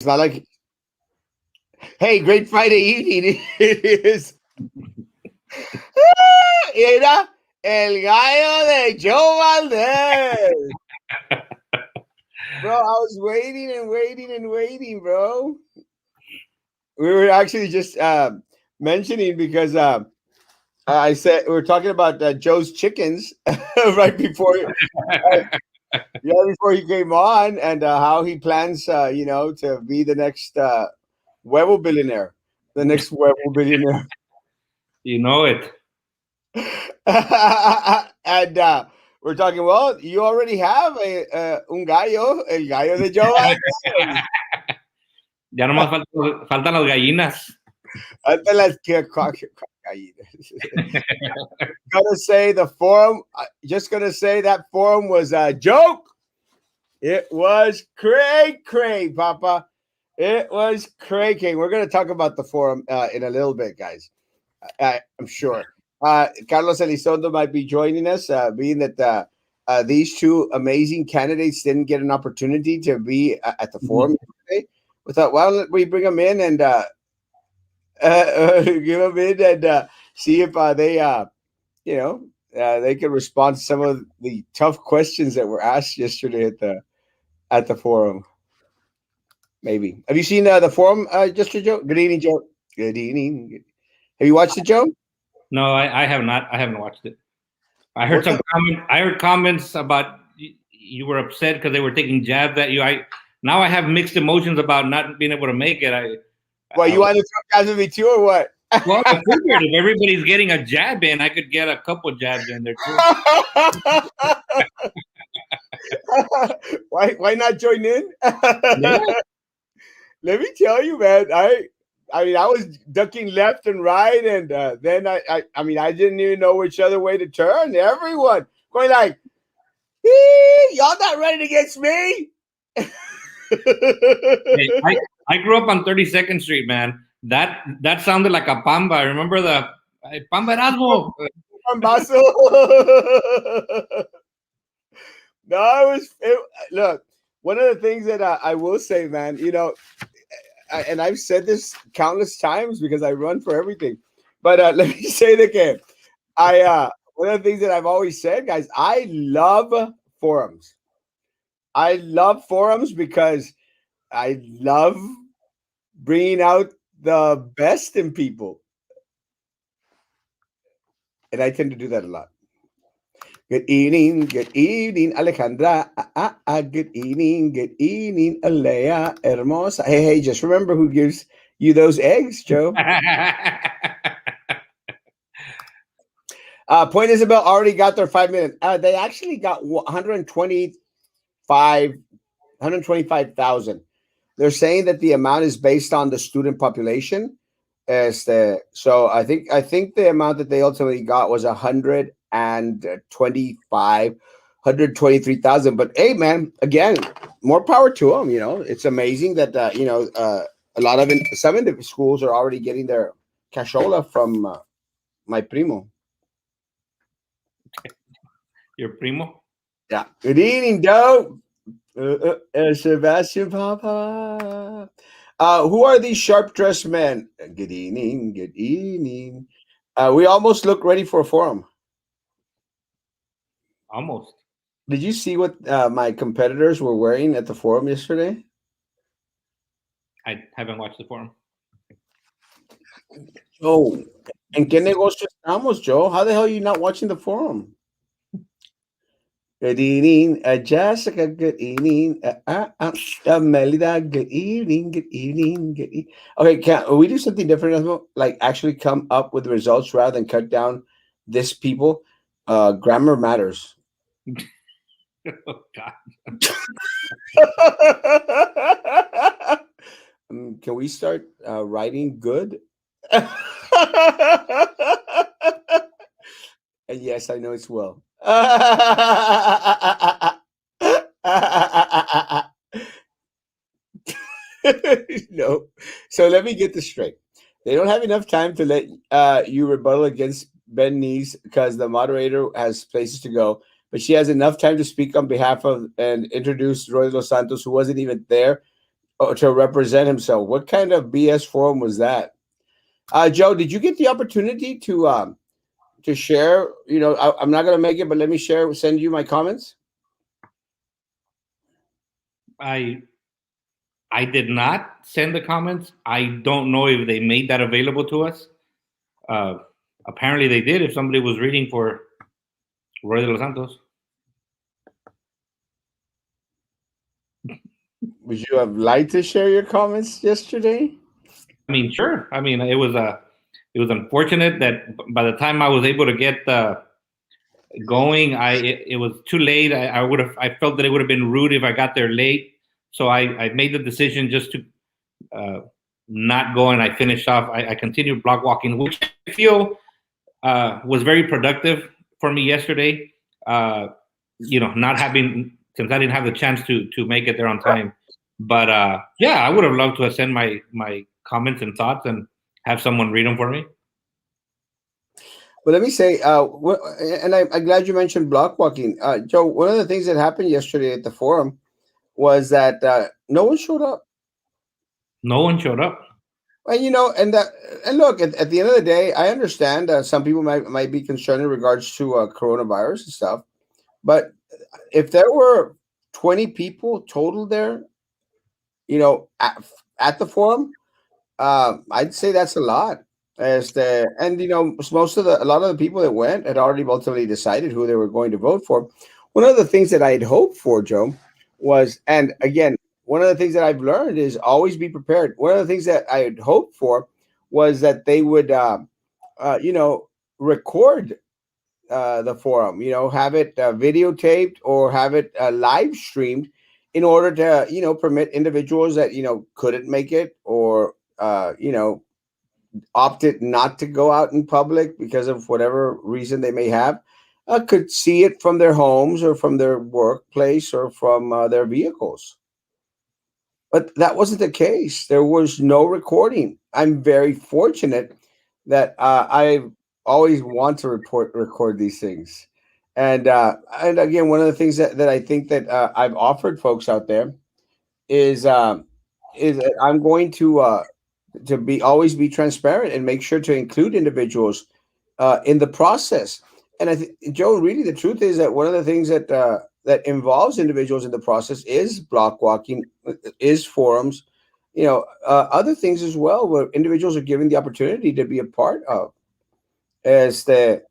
It's not like, hey, great Friday evening. It is. Era el gallo de Joe Valdez. Bro, I was waiting and waiting and waiting, bro. We were actually just mentioning because I said we were talking about Joe's chickens right before, yeah, before he came on, and how he plans, to be the next huevo billionaire, the next huevo billionaire. You know it. And we're talking. Well, you already have a un gallo, el gallo de Joe Valdez. Ya nomás faltan las gallinas. Hasta las que gonna say the forum. Just gonna say that forum was a joke. It was cray, Papa. It was cray. We're gonna talk about the forum in a little bit, guys. I'm sure. Carlos Elizondo might be joining us, being that these two amazing candidates didn't get an opportunity to be at the forum today. We thought, why don't we bring them in and give them in and see if they can respond to some of the tough questions that were asked yesterday at the forum. Maybe. Have you seen the forum, yesterday, Joe? Good evening, Joe. Good evening. Have you watched it, Joe? No, I have not. I haven't watched it. I heard I heard comments about you were upset because they were taking jabs at you. Now I have mixed emotions about not being able to make it. Well, you want to throw jabs at me too, or what? Well, I figured if everybody's getting a jab in, I could get a couple jabs in there too. Why not join in? Yeah. Let me tell you, man. I mean, I was ducking left and right, and then I didn't even know which other way to turn. Everyone going like, y'all not running against me. Hey, I grew up on 32nd Street, man. That sounded like a pamba. Remember the pamba Erasmo? Pambazo. No, look. One of the things that I will say, man, and I've said this countless times because I run for everything. But let me say it again. One of the things that I've always said, guys, I love forums. I love forums because I love bringing out the best in people, and I tend to do that a lot. Good evening, Alejandra. Good evening, Alea, hermosa. Hey, just remember who gives you those eggs, Joe. Point Isabel already got their 5 minutes. They actually got 125,000. They're saying that the amount is based on the student population. So I think the amount that they ultimately got was 123,000. But hey, man, again, more power to them. It's amazing that a lot of some of the schools are already getting their cashola from my primo. Your primo? Yeah. Good evening, Joe. Sebastian Papa. Who are these sharp dressed men? Good evening. Good evening. We almost look ready for a forum. Almost. Did you see what my competitors were wearing at the forum yesterday? I haven't watched the forum. Oh, ¿en qué negocio estamos, Joe? How the hell are you not watching the forum? Good evening, Jessica. Good evening, Melida. Good evening. Good evening. Good evening. Okay, can we do something different? Like actually come up with results rather than cut down this people. Grammar matters. Oh, God. Can we start writing good? And yes, I know it's well. No. So let me get this straight. They don't have enough time to let you rebuttal against Ben Nees because the moderator has places to go. But she has enough time to speak on behalf of and introduce Roy Los Santos, who wasn't even there to represent himself. What kind of BS forum was that? Joe, did you get the opportunity to share? I'm not gonna make it, but let me share. Send you my comments. I I did not send the comments. I don't know if they made that available to us. Uh, Apparently they did. If somebody was reading for Roy de los Santos, Would you have liked to share your comments yesterday? I mean, sure. I mean, it was unfortunate that by the time I was able to get going, it was too late. I would have. I felt that it would have been rude if I got there late. So I made the decision just to uh, not go, and I finished off. I continued block walking, which I feel was very productive for me yesterday. Uh, not having, since I didn't have the chance to make it there on time. But yeah, I would have loved to have sent my comments and thoughts and have someone read them for me. But let me say, and I'm glad you mentioned block walking. Joe, one of the things that happened yesterday at the forum was that no one showed up. No one showed up. And and look, at the end of the day, I understand some people might be concerned in regards to coronavirus and stuff. But if there were 20 people total there, at the forum, I'd say that's a lot. And a lot of the people that went had already ultimately decided who they were going to vote for. One of the things that I had hoped for, Joe, was, and again, one of the things that I've learned is always be prepared. One of the things that I had hoped for was that they would, uh, you know, record the forum, have it videotaped or have it live streamed in order to, permit individuals that, couldn't make it or, opted not to go out in public because of whatever reason they may have, could see it from their homes or from their workplace or from their vehicles. But that wasn't the case. There was no recording. I'm very fortunate that I always want to record these things. And again, one of the things that I think that I've offered folks out there is that I'm going to be always be transparent and make sure to include individuals in the process. And I think, Joe, really, the truth is that one of the things that involves individuals in the process is block walking, is forums, other things as well, where individuals are given the opportunity to be a part of. As the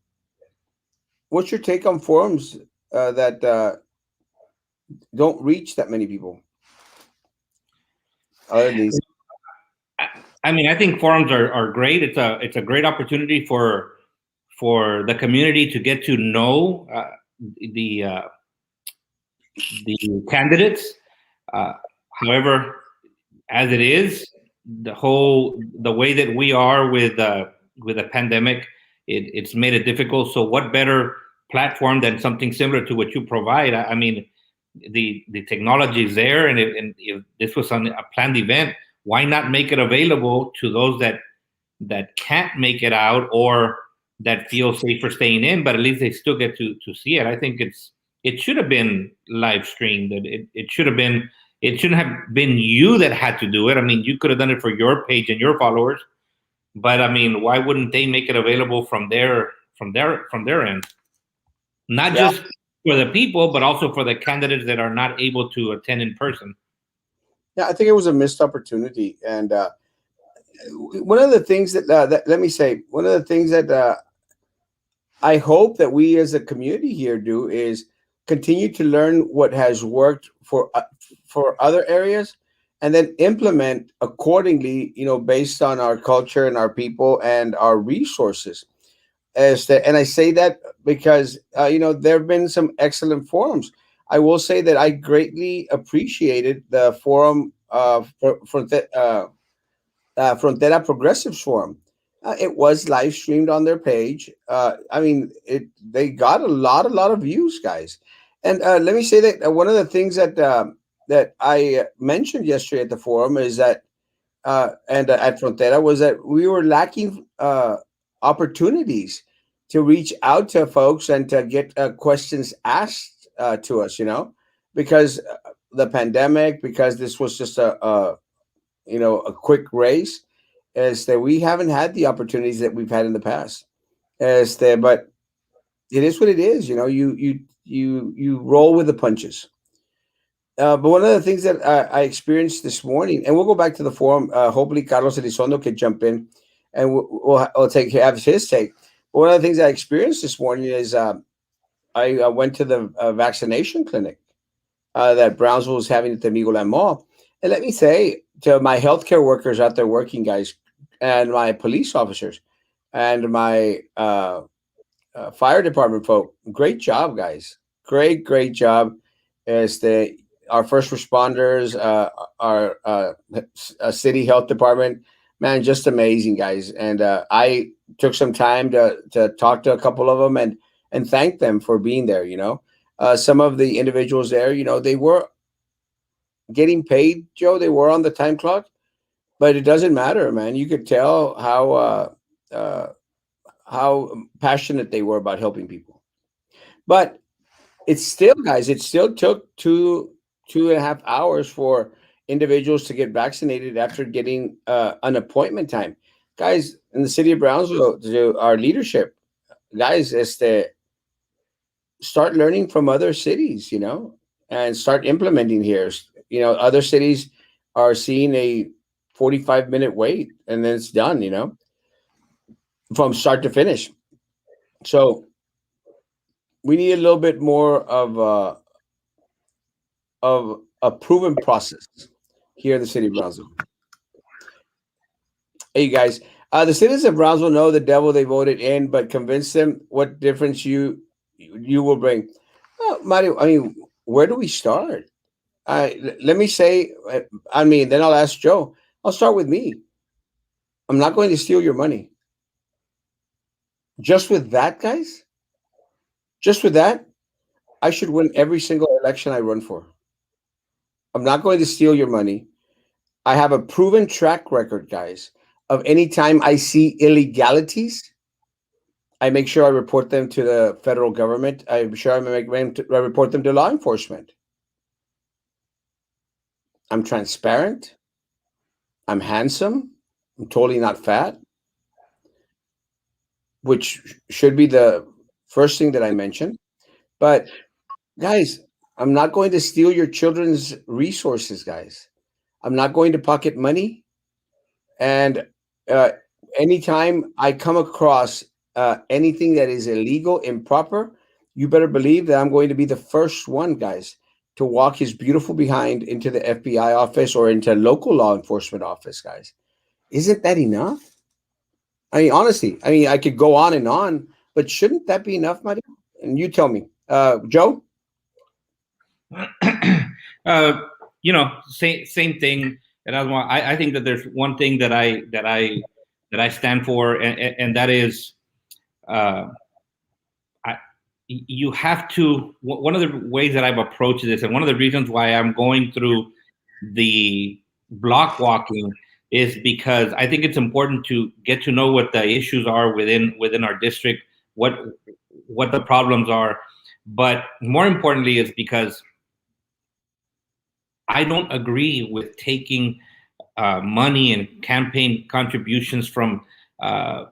What's your take on forums that don't reach that many people? Other than these, I mean, I think forums are great. It's a great opportunity for the community to get to know the the candidates. Uh, However, as it is, the way that we are with a pandemic, it's made it difficult. So, what better platform than something similar to what you provide? I mean, the technology is there, and if this was a planned event, why not make it available to those that can't make it out or that feel safer staying in, but at least they still get to see it. I think it should have been live streamed. It should have been. It shouldn't have been you that had to do it. I mean, you could have done it for your page and your followers, but I mean, why wouldn't they make it available from their end? Not yeah, just for the people, but also for the candidates that are not able to attend in person. yeah, I think it was a missed opportunity. And one of the things that let me say, one of the things that I hope that we as a community here do is continue to learn what has worked for other areas, and then implement accordingly. Based on our culture and our people and our resources. And I say that because there have been some excellent forums. I will say that I greatly appreciated the forum Frontera Progressives Forum. It was live streamed on their page. I mean, they got a lot of views, guys. And let me say that one of the things that I mentioned yesterday at the forum is that and at Frontera was that we were lacking opportunities to reach out to folks and to get questions asked to us. Because the pandemic, because this was just a quick race, is that we haven't had the opportunities that we've had in the past. But it is what it is. You roll with the punches. But one of the things that I experienced this morning, and we'll go back to the forum. Hopefully, Carlos Elizondo can jump in, and we'll take have his take. But one of the things I experienced this morning is I went to the vaccination clinic that Brownsville was having at the Migoland Mall. And let me say to my healthcare workers out there working, guys, and my police officers, and my fire department folk, great job, guys. Great job. As our first responders, our city health department, man, just amazing, guys. And I took some time to talk to a couple of them and thank them for being there. Some of the individuals there, they were getting paid, Joe. They were on the time clock, but it doesn't matter, man. You could tell how passionate they were about helping people. But it's still, guys, it still took 2.5 hours for individuals to get vaccinated after getting an appointment time. Guys, in the city of Brownsville, to our leadership, guys, start learning from other cities, and start implementing here. Other cities are seeing a 45-minute wait and then it's done, from start to finish. So we need a little bit more of a proven process here in the city of Brownsville. Hey, guys, the citizens of Brownsville know the devil they voted in, but convince them what difference you will bring. Mario, I mean, where do we start? Let me say, then I'll ask Joe. I'll start with me. I'm not going to steal your money. Just with that, guys, just with that, I should win every single election I run for. I'm not going to steal your money. I have a proven track record, guys, of any time I see illegalities, I make sure I report them to the federal government. I'm sure I report them to law enforcement. I'm transparent. I'm handsome. I'm totally not fat, which should be the first thing that I mentioned. But guys, I'm not going to steal your children's resources, guys. I'm not going to pocket money. And uh, anytime I come across anything that is illegal, improper, you better believe that I'm going to be the first one, guys, to walk his beautiful behind into the FBI office or into local law enforcement office, guys. Isn't that enough? I mean, honestly, I could go on, but shouldn't that be enough, Mario? And you tell me, Joe. uh, same thing. Erasmo, I think that there's one thing that I stand for, and that is, uh, I, you have to. One of the ways that I've approached this, and one of the reasons why I'm going through the block walking, is because I think it's important to get to know what the issues are within our district, what the problems are, but more importantly is because I don't agree with taking money and campaign contributions uh,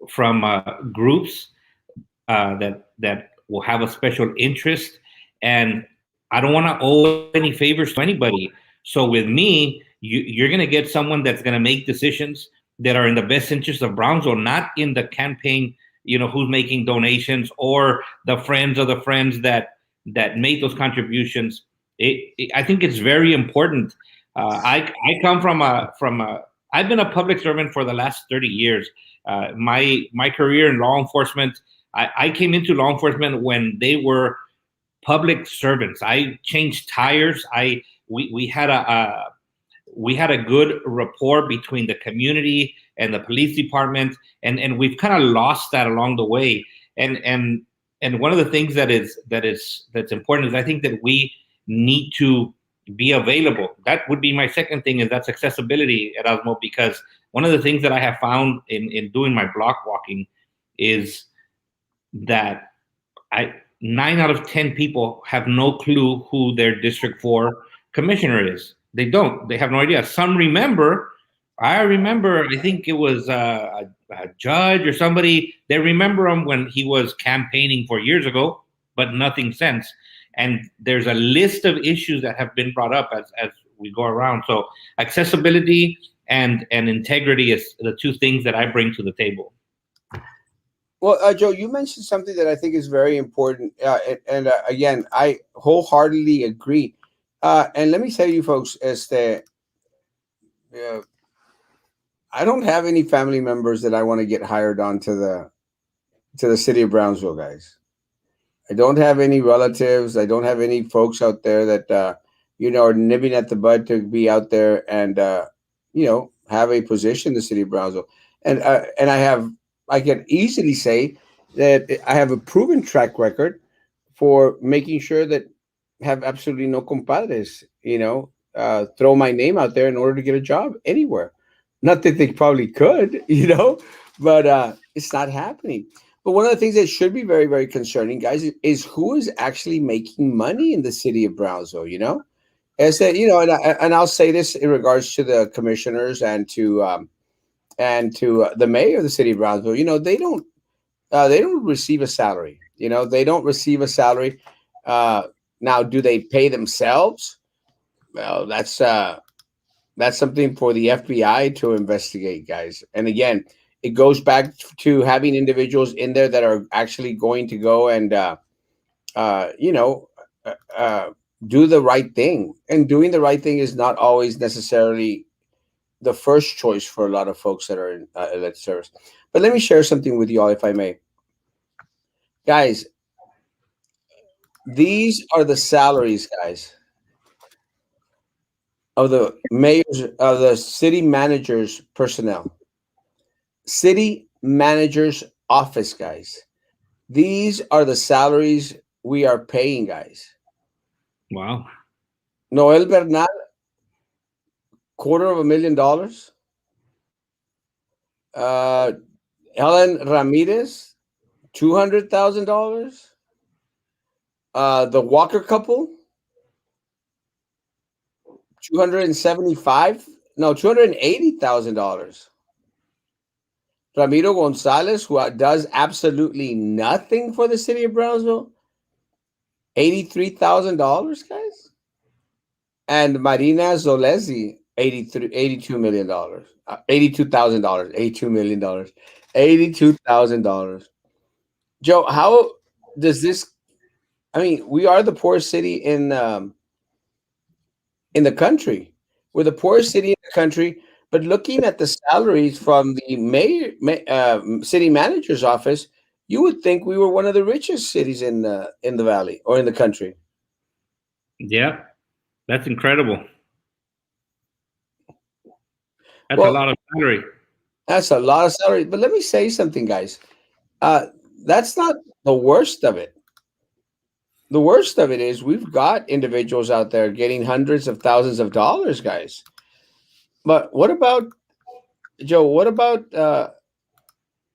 from groups that will have a special interest, and I don't want to owe any favors to anybody. So with me, you're going to get someone that's going to make decisions that are in the best interest of Brownsville, not in the campaign. Who's making donations or the friends that made those contributions. I think it's very important. I come from a I've been a public servant for the last 30 years. My career in law enforcement, I came into law enforcement when they were public servants. I changed tires. We had a good rapport between the community and the police department, and we've kind of lost that along the way. And one of the things that's important is I think that we need to be available. That would be my second thing, is that's accessibility, Erasmo, because one of the things that I have found in doing my block walking is that I nine out of 10 people have no clue who their District 4 commissioner is. They don't. They have no idea. Some remember. I remember, I think it was a judge or somebody. They remember him when he was campaigning 4 years ago, but nothing since. And there's a list of issues that have been brought up as we go around. So accessibility and integrity is the two things that I bring to the table. Well, Joe, you mentioned something that I think is very important, and again, I wholeheartedly agree. And let me tell you, folks, uh, I don't have any family members that I want to get hired on to the city of Brownsville, guys. I don't have any relatives. I don't have any folks out there that are nipping at the bud to be out there and have a position in the city of Brownsville. And I can easily say that I have a proven track record for making sure that have absolutely no compadres. Throw my name out there in order to get a job anywhere. Not that they probably could, but it's not happening. But one of the things that should be very, very concerning, guys, is who is actually making money in the city of Brownsville. As that and I'll say this in regards to the commissioners and to the mayor of the city of Brownsville. They don't receive a salary. They don't receive a salary. Uh, Now, do they pay themselves? Well, that's something for the FBI to investigate, guys. And again, it goes back to having individuals in there that are actually going to go and uh, you know uh, uh, do the right thing. And doing the right thing is not always necessarily the first choice for a lot of folks that are in elected service. But let me share something with you all, if I may, guys. These are the salaries, guys, of the mayors, of the city managers personnel, city managers office, guys. These are the salaries we are paying, guys. Wow. Noel Bernal, $250,000. Uh, Helen Ramirez, $200,000. The Walker couple, 275, no, $280,000. Ramiro Gonzalez, who does absolutely nothing for the city of Brownsville, $83,000, guys. And Marina Zolezi, $82 million, $82,000, $82 million, $82,000. Joe, how does this? I mean, we are the poorest city in the country. We're the poorest city in the country. But looking at the salaries from the city manager's office, you would think we were one of the richest cities in the valley or in the country. Yeah, that's incredible. That's a Well, lot of salary. that's a lot of salary. But let me say something, guys. Uh, that's not the worst of it. The worst of it is we've got individuals out there getting hundreds of thousands of dollars, guys. But what about Joe? What about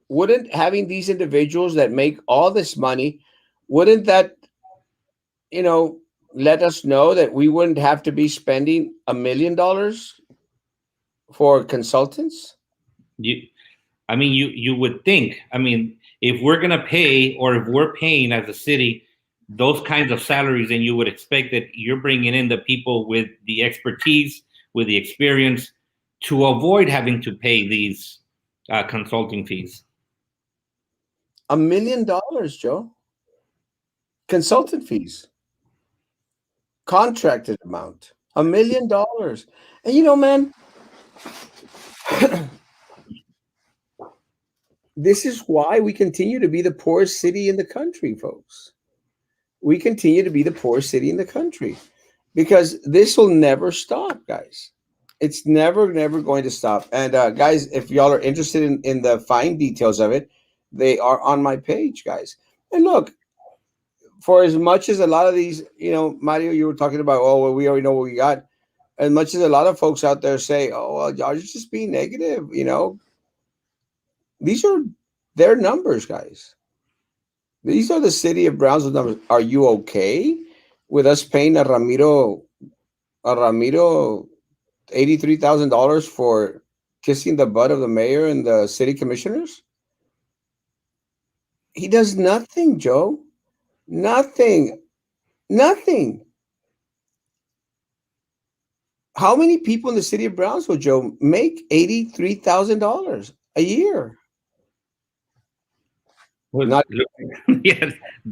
wouldn't having these individuals that make all this money, wouldn't that you know let us know that we wouldn't have to be spending $1 million for consultants? You, I mean, you would think. I mean, if we're gonna pay, or if we're paying as a city those kinds of salaries, then you would expect that you're bringing in the people with the expertise, with the experience, to avoid having to pay these consulting fees. $1 million, Joe. Consultant fees, contracted amount, $1 million. And man, this is why we continue to be the poorest city in the country, folks. We continue to be the poorest city in the country because this will never stop, guys. It's never, never going to stop. And guys, if y'all are interested in the fine details of it, they are on my page, guys. And look, for as much as a lot of these, Mario, you were talking about, oh, well, we already know what we got. As much as a lot of folks out there say, oh, well, y'all just being negative, these are their numbers, guys. These are the city of Brownsville numbers. Are you okay with us paying a Ramiro $83,000 for kissing the butt of the mayor and the city commissioners? He does nothing, Joe. Nothing. Nothing. How many people in the city of Brownsville, Joe, make $83,000 a year? Well, Not. yes, I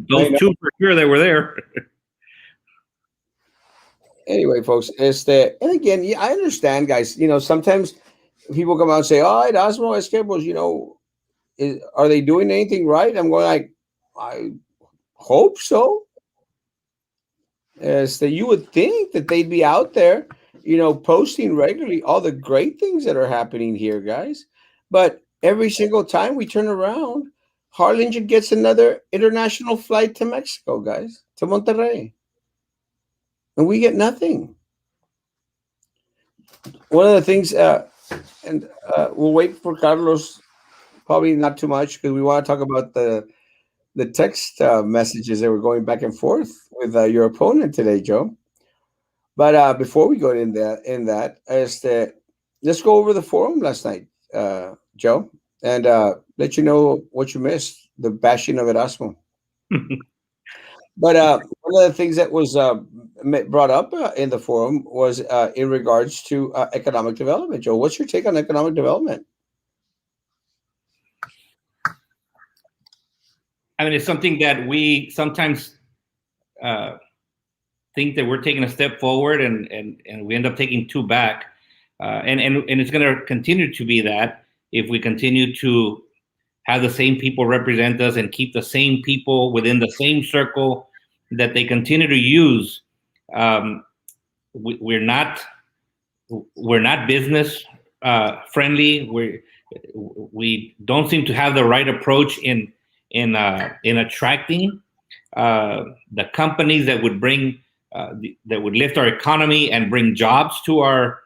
those know. two for sure that were there. Anyway, folks, and again, yeah, I understand, guys. Sometimes people come out and say, "Oh, Erasmo Esquibos, are they doing anything right?" I'm going like, I hope so. That you would think that they'd be out there, posting regularly all the great things that are happening here, guys. But every single time we turn around, Harlingen gets another international flight to Mexico, guys, to Monterrey, and we get nothing. One of the things, and we'll wait for Carlos. Probably not too much because we want to talk about the text messages that were going back and forth with your opponent today, Joe. But before we go in that, let's go over the forum last night, Joe, and let you know what you missed, the bashing of Erasmo. But one of the things that was brought up in the forum was in regards to economic development. Joe, what's your take on economic development? I mean, it's something that we sometimes uh, think that we're taking a step forward, and we end up taking two back, and it's going to continue to be that if we continue to have the same people represent us and keep the same people within the same circle that they continue to use. Um, we're not business friendly. We don't seem to have the right approach in attracting the companies that would bring that would lift our economy and bring jobs to our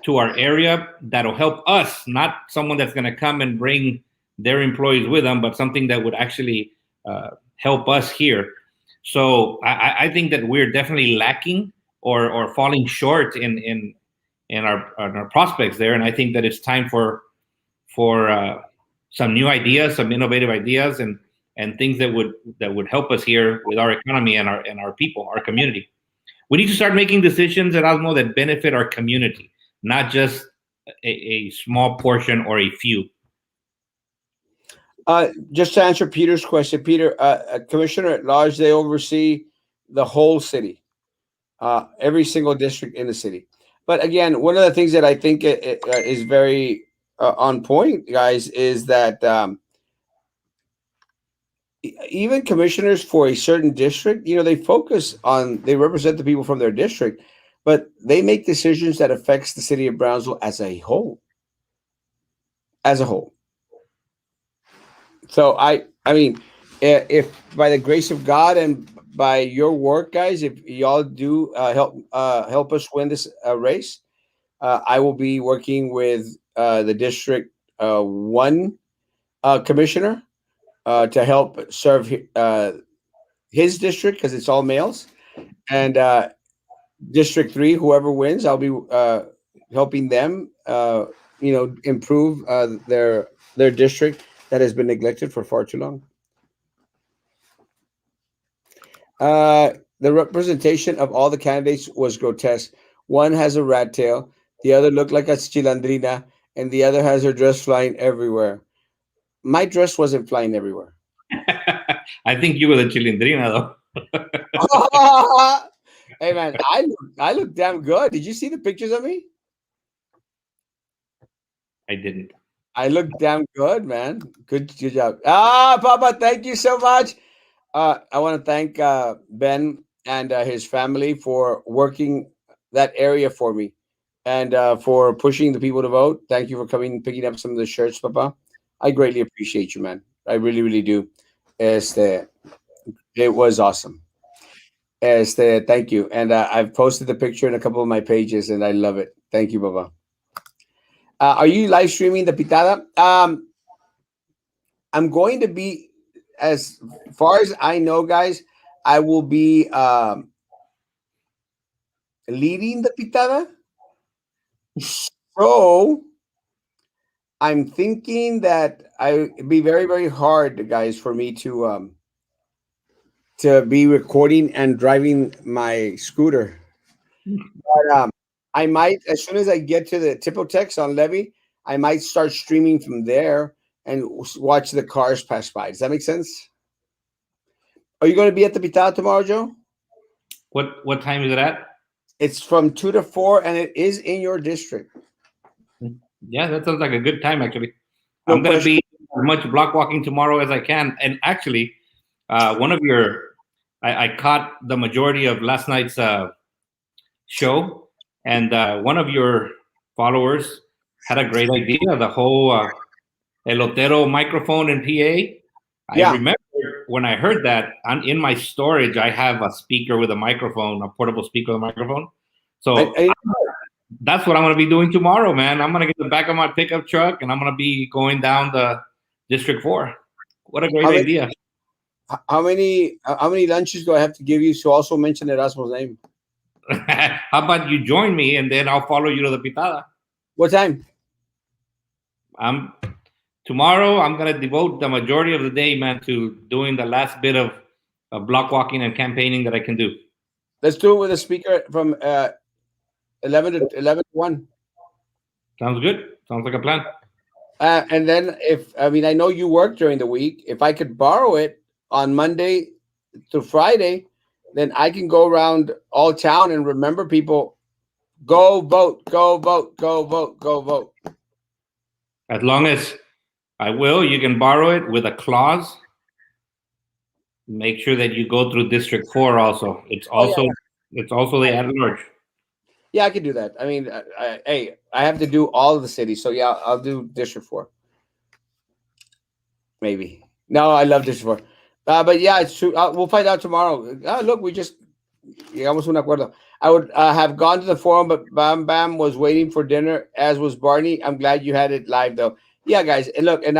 area. That'll help us, not someone that's going to come and bring their employees with them, but something that would actually help us here. So I think that we're definitely lacking or falling short in our prospects there, and I think that it's time for some new ideas, some innovative ideas, and things that would help us here with our economy and our people, our community. We need to start making decisions at Osmo that benefit our community, not just a small portion or a few. Just to answer Peter's question, Peter, Commissioner at Large, they oversee the whole city, every single district in the city. But again, one of the things that I think is very on point, guys, is that even commissioners for a certain district, they represent the people from their district, but they make decisions that affects the city of Brownsville as a whole. As a whole. So I mean, if by the grace of God and by your work, guys, if y'all do help us win this race, I will be working with the district one commissioner to help serve his district because it's all males, and District 3, whoever wins, I'll be helping them, improve their district that has been neglected for far too long. The representation of all the candidates was grotesque. One has a rat tail, the other looked like a chilandrina, and the other has her dress flying everywhere. My dress wasn't flying everywhere. I think you were the chilindrina, though. Hey man, I look damn good. Did you see the pictures of me? I didn't. I look damn good, man. Good job. Papa, thank you so much. I want to thank Ben and his family for working that area for me and for pushing the people to vote. Thank you for coming and picking up some of the shirts, Papa. I greatly appreciate you, man. I really, really do. Este, it was awesome. Thank you. And I've posted the picture in a couple of my pages, and I love it. Thank you, Papa. Are you live streaming the pitada? I'm going to be as far as I know, guys, I will be leading the pitada. So I'm thinking that it'd be very, very hard, guys, for me to be recording and driving my scooter. But I might, as soon as I get to the Tipotex on Levy, I might start streaming from there and watch the cars pass by. Does that make sense? Are you going to be at the Pitada tomorrow, Joe? What time is it at? It's from 2 to 4, and it is in your district. Yeah, that sounds like a good time actually. No I'm gonna pressure. be as much block walking tomorrow as I can. And actually, one of your I caught the majority of last night's show, and one of your followers had a great idea. The whole elotero microphone and PA. I Yeah. remember when I heard that in my storage, I have a speaker with a microphone, a portable speaker with a microphone. So I, that's what I'm going to be doing tomorrow, man. I'm going to get the back of my pickup truck and I'm going to be going down the District 4. What a great how, many, idea. how many lunches do I have to give you to also mention Erasmo's name? How about you join me and then I'll follow you to the pitada? What time? Tomorrow, I'm going to devote the majority of the day, man, to doing the last bit of block walking and campaigning that I can do. Let's do it with a speaker from 11 to 1. Sounds good. Sounds like a plan. And then I know you work during the week. If I could borrow it on Monday to Friday, then I can go around all town and remember people, go vote, go vote, go vote, go vote. As long as I will, you can borrow it with a clause. Make sure that you go through District 4 also. It's also the at large. Yeah, I can do that. I mean, hey, I have to do all of the cities, so yeah, I'll do District 4. Maybe. No, I love District 4. But yeah, it's true. We'll find out tomorrow. Look, we just llegamos a un acuerdo. I would have gone to the forum, but Bam Bam was waiting for dinner, as was Barney. I'm glad you had it live, though. Yeah, guys, and look, and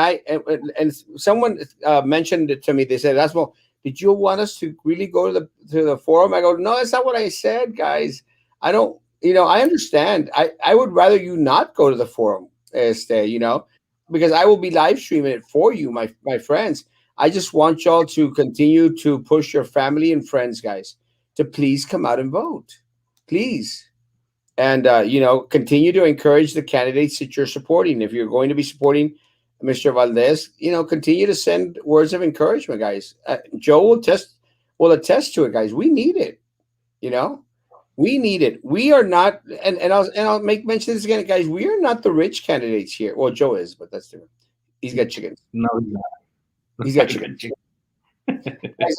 someone mentioned it to me. They said, "Erasmo, did you want us to really go to the forum?" I go, "No, that's not what I said, guys. I don't. I understand. I would rather you not go to the forum, because I will be live streaming it for you, my friends. I just want y'all to continue to push your family and friends, guys, to please come out and vote, please." And continue to encourage the candidates that you're supporting. If you're going to be supporting Mr. Valdez, continue to send words of encouragement, guys. Joe will attest to it, guys. We need it. We need it. We are not, and I'll make mention of this again, guys. We are not the rich candidates here. Well, Joe is, but that's different. He's got chickens. No, he's not. He's got chickens. Guys,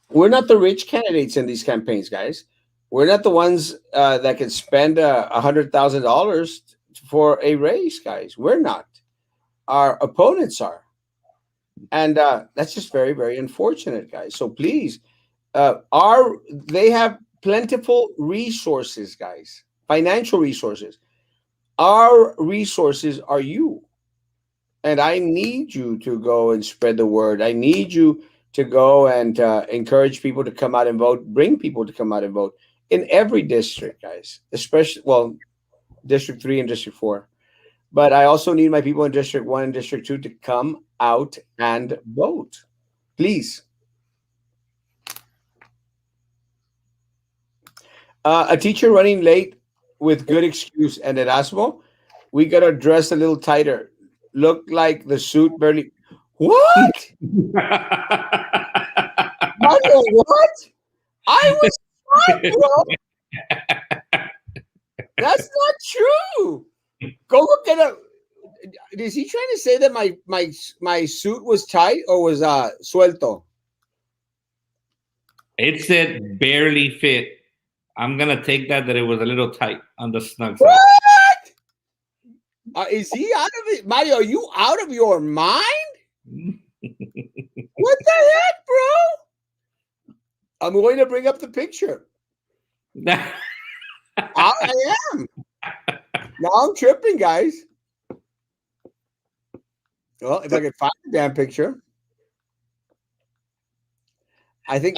we're not the rich candidates in these campaigns, guys. We're not the ones that can spend $100,000 for a race, guys. We're not. Our opponents are, and that's just very, very unfortunate, guys. So please, they have plentiful resources, guys, financial resources. Our resources are you, and I need you to go and spread the word. I need you to go and encourage people to come out and vote. Bring people to come out and vote in every district, guys, especially, District 3 and District 4. But I also need my people in District 1 and District 2 to come out and vote. Please. A teacher running late with good excuse and Erasmo, we got to dress a little tighter. Look like the suit barely. What? Mario, what? I was smart, bro. That's not true. Go look at it. Is he trying to say that my suit was tight or was suelto? It said barely fit. I'm gonna take that it was a little tight on the snug What? side. Is he out of it? Mario, are you out of your mind? What the heck, bro? I'm going to bring up the picture. I am. Now I'm tripping, guys. Well, if I can find the damn picture. I think.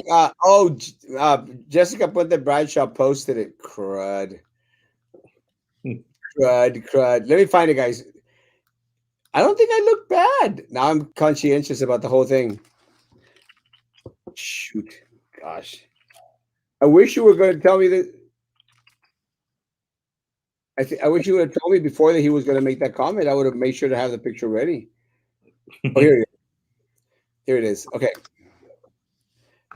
Jessica put the Bradshaw posted it. Crud, crud, crud. Let me find it, guys. I don't think I look bad. Now I'm conscientious about the whole thing. Shoot, gosh. I wish you were going to tell me that. I wish you would have told me before that he was going to make that comment. I would have made sure to have the picture ready. Oh, here it is. Here it is. Okay,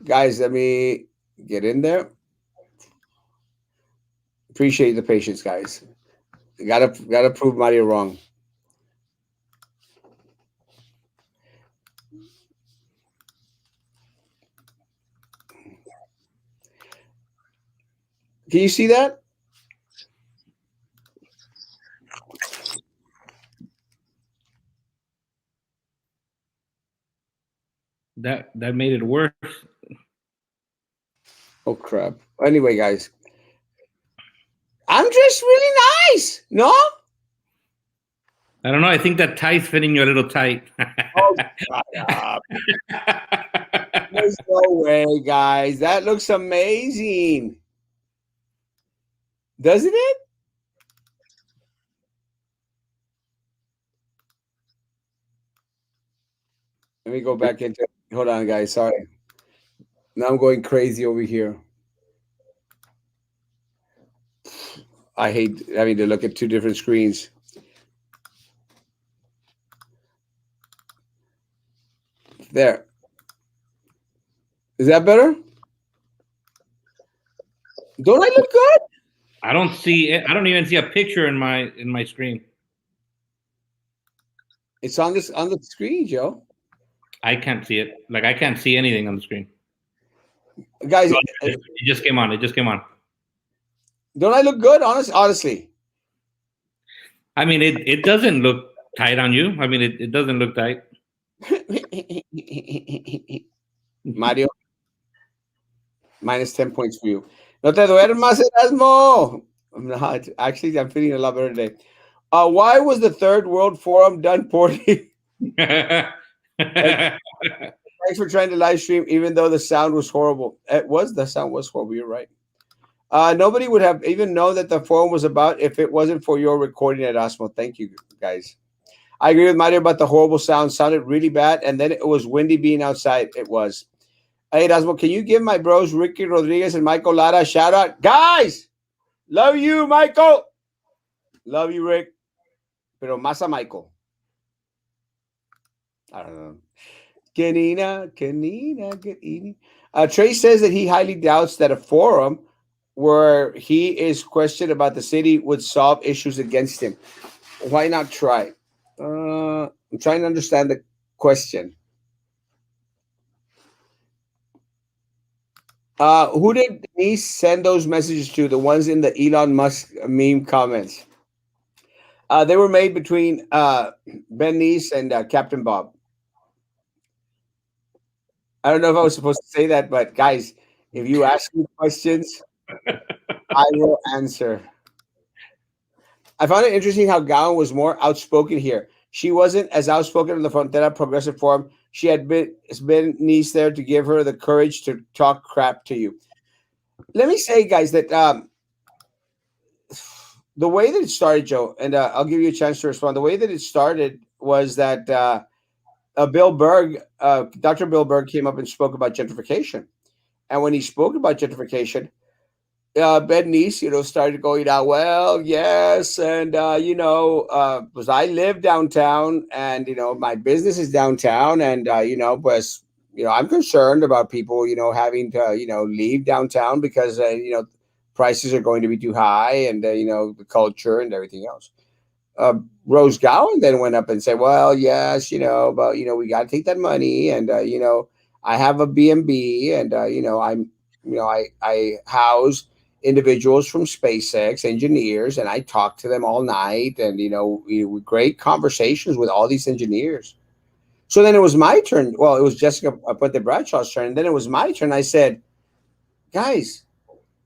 guys, let me get in there. Appreciate the patience, guys. Gotta prove Mario wrong. Can you see that? That made it worse. Oh crap. Anyway, guys, I'm dressed really nice. No? I don't know. I think that tie's fitting you a little tight. Oh, shut up. There's no way, guys. That looks amazing. Doesn't it? Let me go back into it. Hold on, guys. Sorry. Now I'm going crazy over here. I hate having to look at two different screens. There. Is that better? Don't I look good? I don't see it. I don't even see a picture in my screen. It's on the screen, Joe. I can't see it. Like I can't see anything on the screen. Guys, It just came on. It just came on. don't I look good? Honestly. I mean, it doesn't look tight on you. I mean, it doesn't look tight. Mario, minus 10 points for you. No te duermas, Erasmo. I'm not. Actually, I'm feeling a lot better today. Why was the Third World Forum done poorly? Thanks for trying to live stream, even though the sound was horrible. The sound was horrible. You're right. Nobody would have even known that the forum was about if it wasn't for your recording at Erasmo. Thank you, guys. I agree with Mario about the horrible sound. Sounded really bad, and then it was windy being outside. It was. Hey, Erasmo, can you give my bros Ricky Rodriguez and Michael Lara a shout out? Guys, love you, Michael. Love you, Rick. Pero más a Michael. I don't know. Kenina. Trey says that he highly doubts that a forum where he is questioned about the city would solve issues against him. Why not try? I'm trying to understand the question. Who did Denise send those messages to? The ones in the Elon Musk meme comments. They were made between Ben Nice and Captain Bob. I don't know if I was supposed to say that, but guys, if you ask me questions, I will answer. I found it interesting how Gowan was more outspoken here. She wasn't as outspoken in the Frontera Progressive Forum. She had been Nice there to give her the courage to talk crap to you. Let me say, guys, that the way that it started, Joe, and I'll give you a chance to respond. The way that it started was that Bill Berg, Dr. Bill Berg came up and spoke about gentrification. And when he spoke about gentrification, Ben Nice, started going out, well, yes. And, because I live downtown and, my business is downtown and, I'm concerned about people, having to, leave downtown because, prices are going to be too high and, the culture and everything else. Rose Gowan then went up and said, well, yes, but, we got to take that money. And, I have a B&B and, I house individuals from SpaceX engineers and I talk to them all night and, great conversations with all these engineers. So then it was my turn. Well, it was Jessica Puente Bradshaw's turn. And then it was my turn. I said, guys,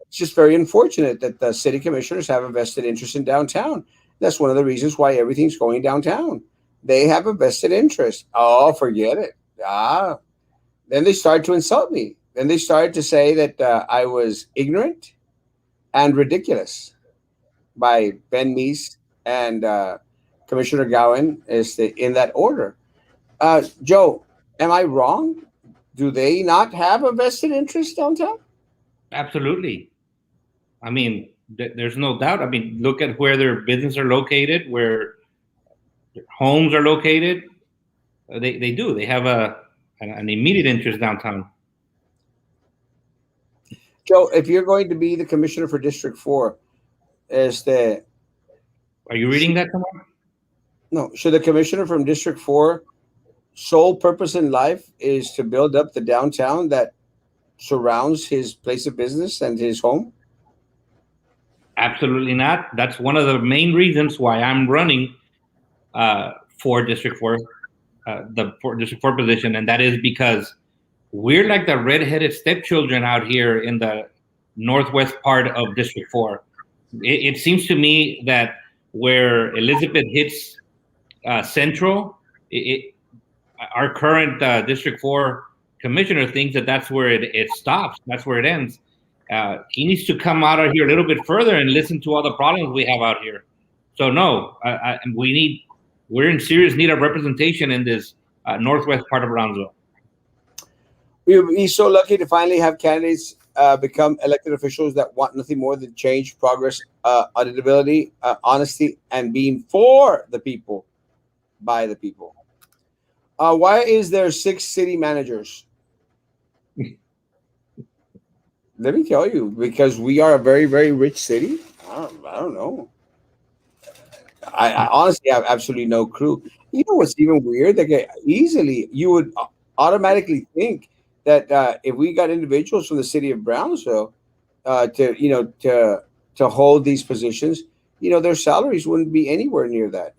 it's just very unfortunate that the city commissioners have a vested interest in downtown. That's one of the reasons why everything's going downtown. They have a vested interest. Oh, forget it. Then they started to insult me. Then they started to say that I was ignorant and ridiculous by Ben Meese and Commissioner Gowan is in that order. Joe, am I wrong? Do they not have a vested interest downtown? Absolutely. I mean, there's no doubt. I mean, look at where their business are located, where their homes are located. They do. They have an immediate interest downtown. Joe, if you're going to be the commissioner for District 4, is the Are you reading should, that somewhere? no, should the commissioner from District 4 sole purpose in life is to build up the downtown that surrounds his place of business and his home? Absolutely not. That's one of the main reasons why I'm running for District 4, for District 4 position, and that is because we're like the redheaded stepchildren out here in the northwest part of District 4. It seems to me that where Elizabeth hits Central, our current District 4 commissioner thinks that that's where it stops. That's where it ends. He needs to come out of here a little bit further and listen to all the problems we have out here. So no, we're in serious need of representation in this northwest part of Brownsville. We'll be so lucky to finally have candidates become elected officials that want nothing more than change, progress, auditability, honesty, and being for the people, by the people. Why is there 6 city managers? Let me tell you, because we are a very, very rich city. I don't know. I honestly have absolutely no clue. You know what's even weird? Like easily, you would automatically think that if we got individuals from the city of Brownsville to to hold these positions, their salaries wouldn't be anywhere near that.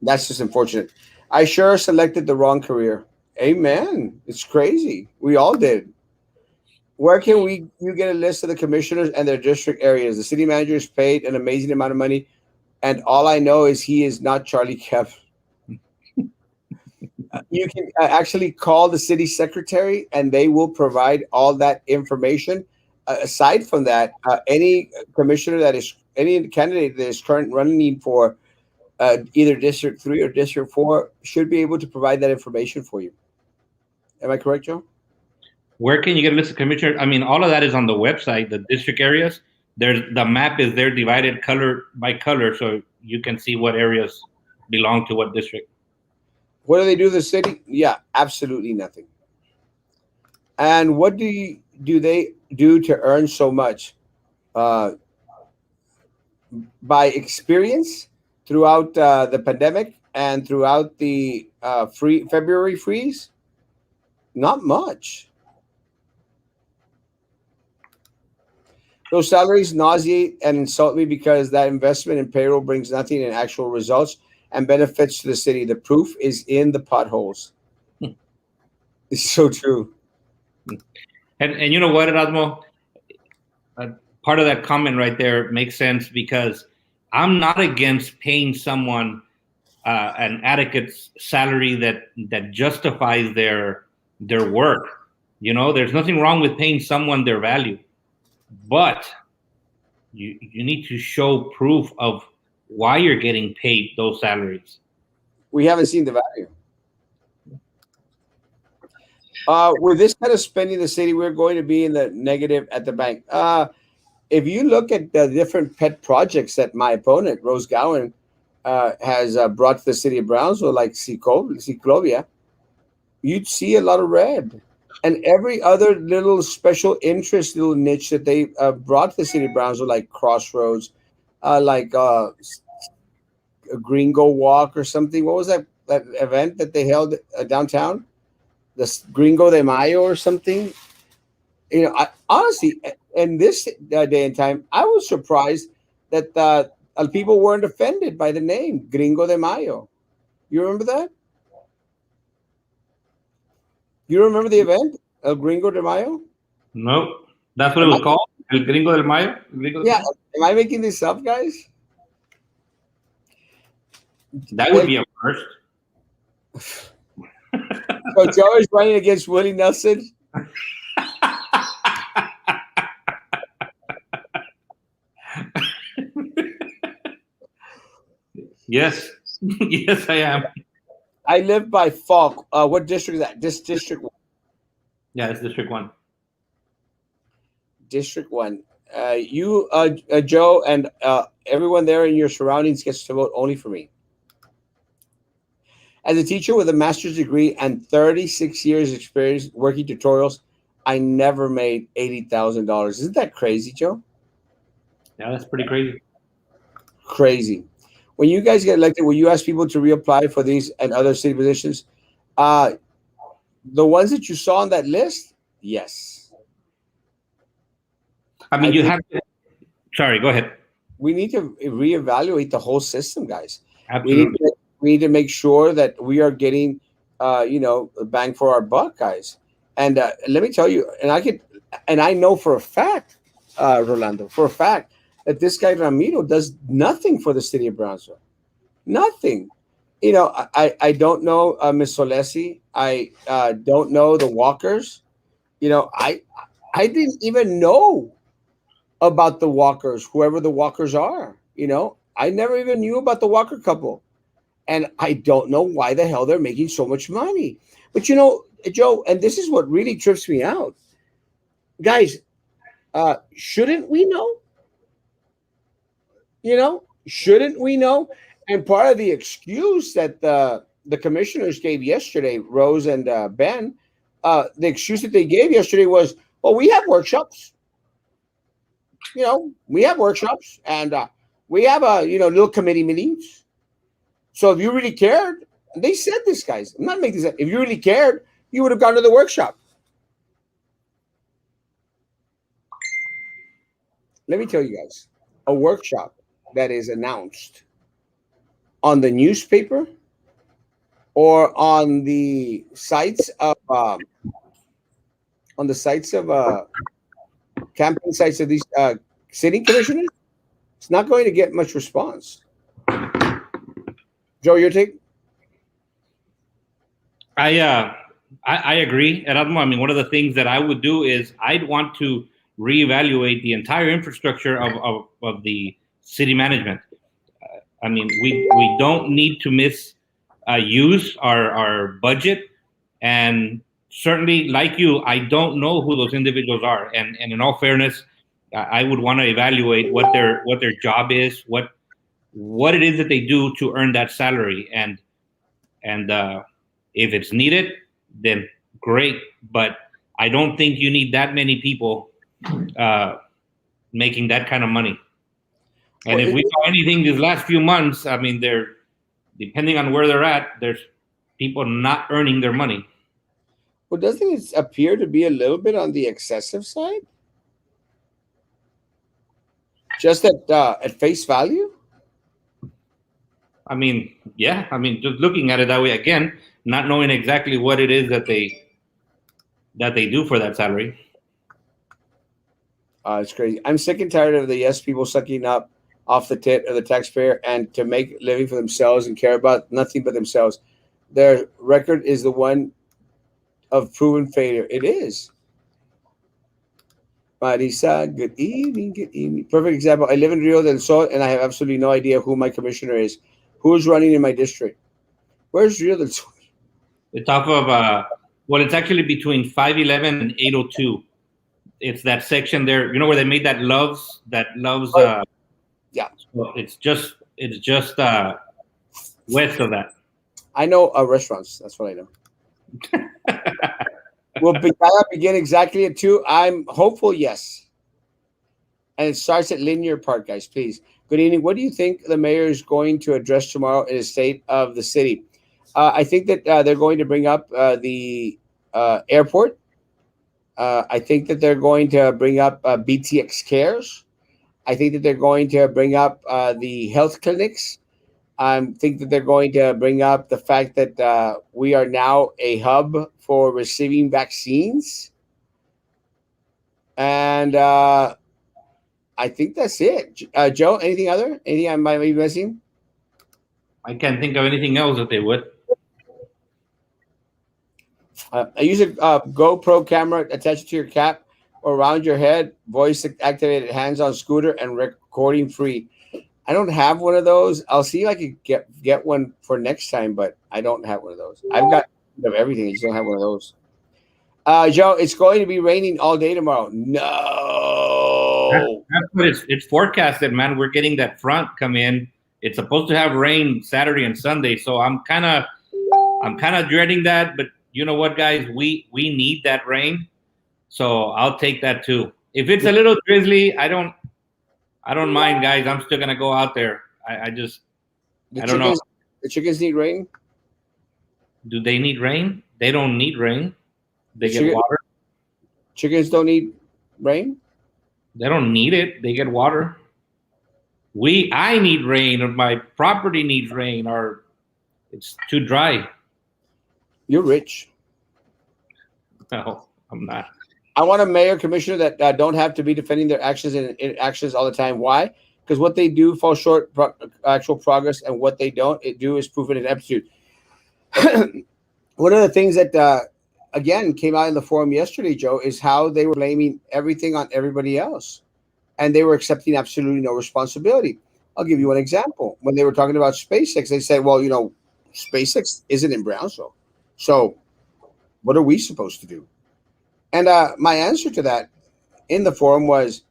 That's just unfortunate. I sure selected the wrong career. Amen. It's crazy. We all did. Where can you get a list of the commissioners and their district areas? The city manager is paid an amazing amount of money, and all I know is he is not Charlie Kev. You can actually call the city secretary, and they will provide all that information. Aside from that, any commissioner that is any candidate that is current running for either District 3 or District 4 should be able to provide that information for you. Am I correct, Joe? Where can you get a list of commissioners? I mean, all of that is on the website. The district areas, there's the map is there divided color by color, so you can see what areas belong to what district. What do they do to the city? Yeah, absolutely nothing. And what do they do to earn so much? Uh, by experience throughout the pandemic and throughout the free February freeze? Not much. Those salaries nauseate and insult me because that investment in payroll brings nothing in actual results and benefits to the city. The proof is in the potholes. It's so true. And you know what, Erasmo? Part of that comment right there makes sense because I'm not against paying someone an adequate salary that justifies their work. There's nothing wrong with paying someone their value, but you need to show proof of why you're getting paid those salaries. We haven't seen the value. With this kind of spending the city, we're going to be in the negative at the bank. If you look at the different pet projects that my opponent, Rose Gowan, has brought to the city of Brownsville, like Ciclovia, you'd see a lot of red. And every other little special interest, little niche that they brought to the city of Brownsville, like Crossroads, like a Gringo Walk or something. What was that event that they held downtown? The Gringo de Mayo or something? Honestly, in this day and time, I was surprised that people weren't offended by the name Gringo de Mayo. You remember that? You remember the event, El Gringo de Mayo? No, that's what it Am I, was called, El Gringo del Mayo. El Gringo del yeah, Mayo. am I making this up, guys? That would be a first. So Joe is running against Willie Nelson. Yes, yes, I am. I live by Falk. What district is that? This district, Yeah, it's District 1. District One. You, Joe, and everyone there in your surroundings gets to vote only for me. As a teacher with a master's degree and 36 years experience working tutorials, I never made $80,000. Isn't that crazy, Joe? Yeah, that's pretty crazy. Crazy. When you guys get elected, will you ask people to reapply for these and other city positions? Uh, the ones that you saw on that list, yes. I I mean, you think have to. Sorry, go ahead. we need to reevaluate the whole system, guys. We need Absolutely. to, we need to make sure that we are getting, a bang for our buck, guys. And let me tell you, and I know for a fact, Rolando, for a fact that this guy Ramiro does nothing for the city of Brownsville. Nothing. I don't know Miss Solesi. I don't know the Walkers. I didn't even know about the Walkers, whoever the Walkers are. I never even knew about the Walker couple, and I don't know why the hell they're making so much money. But Joe, and this is what really trips me out, guys. Shouldn't we know? Shouldn't we know? And part of the excuse that the commissioners gave yesterday, Rose and Ben, the excuse that they gave yesterday was, well, we have workshops. We have workshops, and we have little committee meetings. So if you really cared, they said this, guys. I'm not making this up. If you really cared, you would have gone to the workshop. Let me tell you guys, a workshop that is announced on the newspaper or on the sites of campaign sites of these city commissioners, it's not going to get much response. Joe, your take? I agree, Erasmo. I mean, one of the things that I would do is I'd want to reevaluate the entire infrastructure of the city management. I mean, we don't need to miss use our budget, and certainly, like you, I don't know who those individuals are, and in all fairness, I would want to evaluate what their job is, what it is that they do to earn that salary, and if it's needed, then great. But I don't think you need that many people uh, making that kind of money. And Well, if we saw anything these last few months, I mean, they're depending on where they're at, there's people not earning their money. doesn't it appear to be a little bit on the excessive side? Just at face value? I mean, yeah, I mean, just looking at it that way again, not knowing exactly what it is that they do for that salary. It's crazy. I'm sick and tired of the yes people sucking up off the tit of the taxpayer and to make a living for themselves and care about nothing but themselves. Their record is the one of proven failure. It is. Marisa, good evening. Good evening. Perfect example. I live in Rio del Sol and I have absolutely no idea who my commissioner is. Who's running in my district? Where's Rio del Sol? It's off of well, it's actually between 511 and 802. It's that section there, where they made that loves. Yeah, So it's just west of that. I know restaurants. That's what I know. Will Picaya begin exactly at 2? I'm hopeful, yes. And it starts at Linear Park, guys, please. Good evening. What do you think the mayor is going to address tomorrow in the state of the city? I think that they're going to bring up the airport. I think that they're going to bring up BTX Cares. I think that they're going to bring up the health clinics. I think that they're going to bring up the fact that we are now a hub for receiving vaccines. And I think that's it. Joe, anything I might be missing? I can't think of anything else that they would. I use a GoPro camera attached to your cap or around your head, voice activated hands on scooter, and recording free. I don't have one of those. I'll see if I could get one for next time, but I don't have one of those. I've got of everything. I just don't have one of those. Joe, it's going to be raining all day tomorrow. No. That's what it's forecasted, man. We're getting that front come in. It's supposed to have rain Saturday and Sunday, so I'm kind of dreading that. But you know what, guys? We need that rain, so I'll take that too. If it's a little drizzly, I don't mind, guys. I'm still gonna go out there. I just The I don't know. chickens, the chickens need rain. Do they need rain? They don't need rain. The They get water. chickens don't need rain. They don't need it. They get water. I need rain, or my property needs rain, or it's too dry. You're rich. No, I'm not. I want a mayor commissioner that don't have to be defending their actions and inactions all the time. Why? Because what they do falls short actual progress, and what they don't it do is proven ineptitude. One of the things that again came out in the forum yesterday, Joe, is how they were blaming everything on everybody else, and they were accepting absolutely no responsibility. I'll give you one example. When they were talking about SpaceX, they said, "Well, SpaceX isn't in Brownsville, so what are we supposed to do?" And my answer to that in the forum was,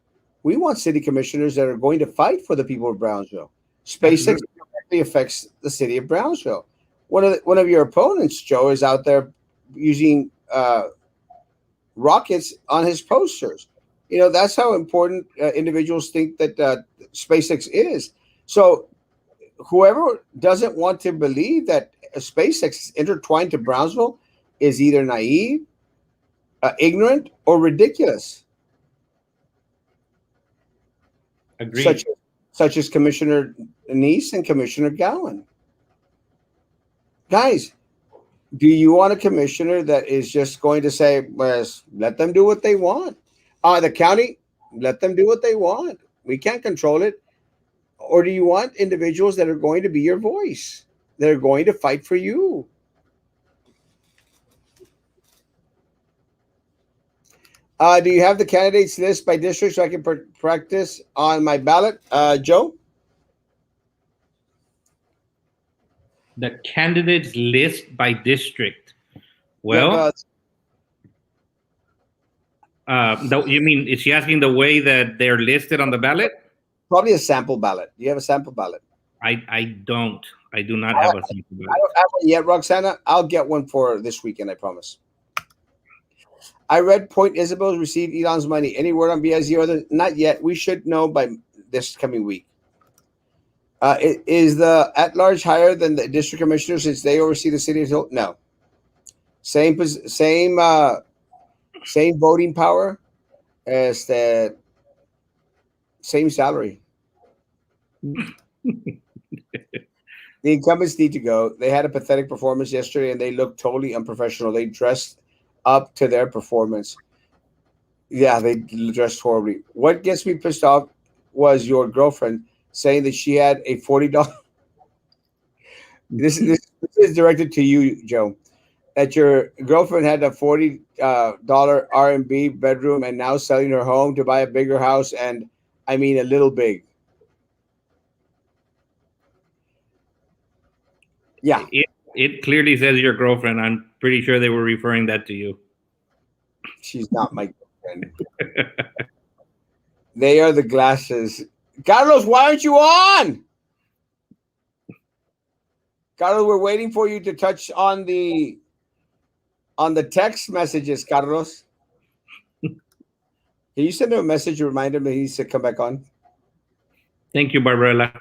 we want city commissioners that are going to fight for the people of Brownsville. SpaceX Absolutely. directly affects the city of Brownsville. One of your opponents, Joe, is out there using rockets on his posters. That's how important individuals think that SpaceX is. So whoever doesn't want to believe that SpaceX is intertwined to Brownsville is either naive, ignorant, or ridiculous. Agreed. Such as Commissioner Neese and Commissioner Gowan. Guys, do you want a commissioner that is just going to say, well, let them do what they want? The county, let them do what they want. We can't control it. Or do you want individuals that are going to be your voice? That are going to fight for you? Do you have the candidates list by district so I can practice on my ballot, Joe? The candidates list by district. Yeah, Well, you mean, is she asking the way that they're listed on the ballot? probably a sample ballot. Do you have a sample ballot? I don't. I do not have a sample I ballot. don't have one yet, Roxana. I'll get one for this weekend, I promise. I read Point Isabel's received Elon's money. Any word on BIZ or other? Not yet. We should know by this coming week. Is the at-large higher than the district commissioner since they oversee the city of Hill? No. Same voting power as the same salary. The incumbents need to go. They had a pathetic performance yesterday, and they looked totally unprofessional. They dressed up to their performance. Yeah, they dressed horribly. What gets me pissed off was your girlfriend saying that she had a $40. This is directed to you, Joe. That your girlfriend had a $40 R&B bedroom and now selling her home to buy a bigger house, and I mean a little big. Yeah, It clearly says your girlfriend. I'm pretty sure they were referring that to you. she's not my girlfriend. They are the glasses. Carlos, why aren't you on? Carlos, we're waiting for you to touch on the text messages, Carlos. Can you send him a message to remind him that he needs to come back on? Thank you, Barbarella.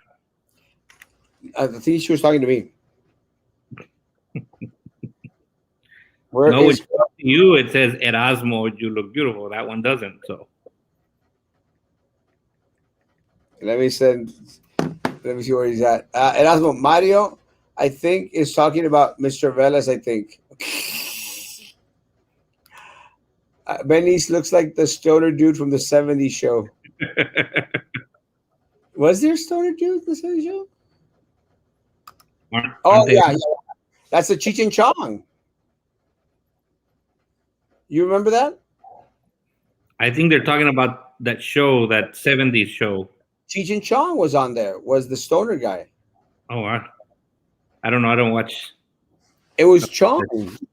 I think she was talking to me. No, it's you. It says Erasmo, you look beautiful. That one doesn't. So Let me see where he's at. Erasmo, Mario, I think, is talking about Mr. Velas, I think. Benis looks like the stoner dude from the 70s show. Was there a stoner dude in the 70s show? aren't Oh, they? yeah. That's a Cheech and Chong. You remember that? I think they're talking about that show, that '70s show. Cheech and Chong was on there. Was the stoner guy? Oh, I don't know. I don't watch. It was Chong.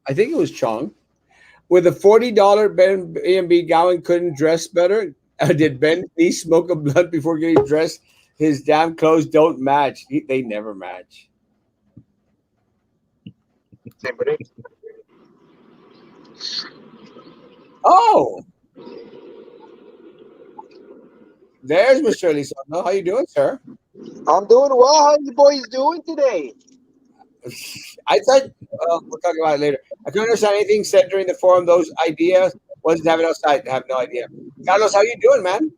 I think it was Chong. With a $40 Ben B&B Gowan couldn't dress better. Did Ben please smoke a blunt before getting dressed? His damn clothes don't match. They never match. Siempre. Oh, there's Mr. Elizondo. How you doing, sir? I'm doing well. How you boys doing today? I thought we'll talk about it later. I couldn't understand anything said during the forum. Those ideas wasn't having outside. I have no idea. Carlos, how you doing, man?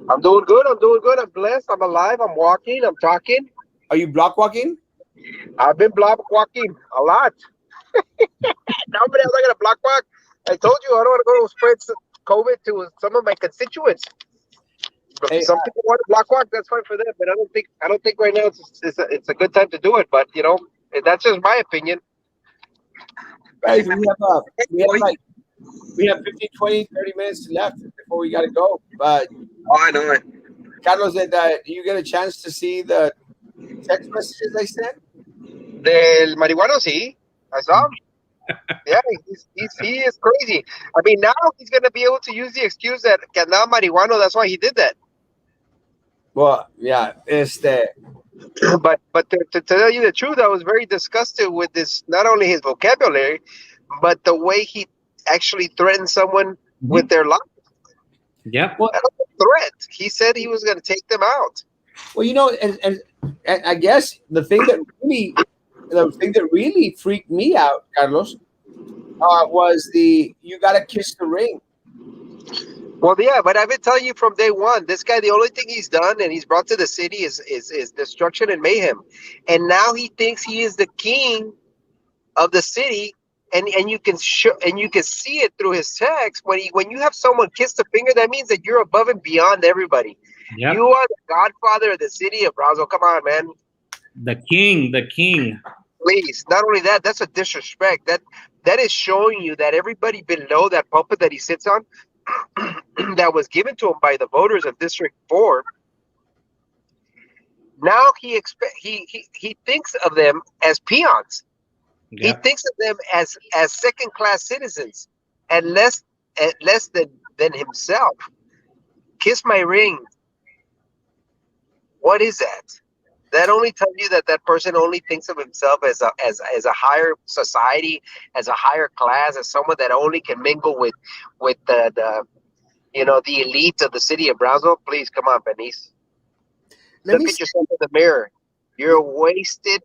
I'm doing good. I'm doing good. I'm blessed. I'm alive. I'm walking. I'm talking. Are you block walking? I've been block walking a lot. Nobody else not gonna block walk. I told you I don't want to go spread COVID to some of my constituents. But Hey, if some people want to block walk, that's fine for them. But I don't think right now it's a good time to do it. But that's just my opinion. guys, we have 15, 20, 30 minutes left before we got to go. But Oh, I know it. Carlos, did you get a chance to see the text messages I sent? Del marihuano, sí. I saw him. Yeah, he is crazy. I mean, now he's gonna be able to use the excuse that que andaba marihuano. That's why he did that. Well, yeah, But to tell you the truth, I was very disgusted with this. Not only his vocabulary, but the way he actually threatened someone with their life. Yep. well, That was a threat. He said he was going to take them out. well, and I guess the thing that really freaked me out, Carlos, was you got to kiss the ring. Well, yeah, but I've been telling you from day one, this guy, the only thing he's done and he's brought to the city is destruction and mayhem, and now he thinks he is the king of the city, and you can see it through his text. When you have someone kiss the finger, that means that you're above and beyond everybody. Yep. You are the godfather of the city of Brownsville. Come on, man. The king. Please. Not only that, that's a disrespect. That is showing you that everybody below that pulpit that he sits on, that was given to him by the voters of District 4. Now he thinks of them as peons. He Yep. thinks of them as second class citizens, and less than himself. Kiss my ring. What is that? That only tells you that person only thinks of himself as a higher society, as a higher class, as someone that only can mingle with the elite of the city of Brownsville. Please come on, Benice. Look at yourself in the mirror. You're a wasted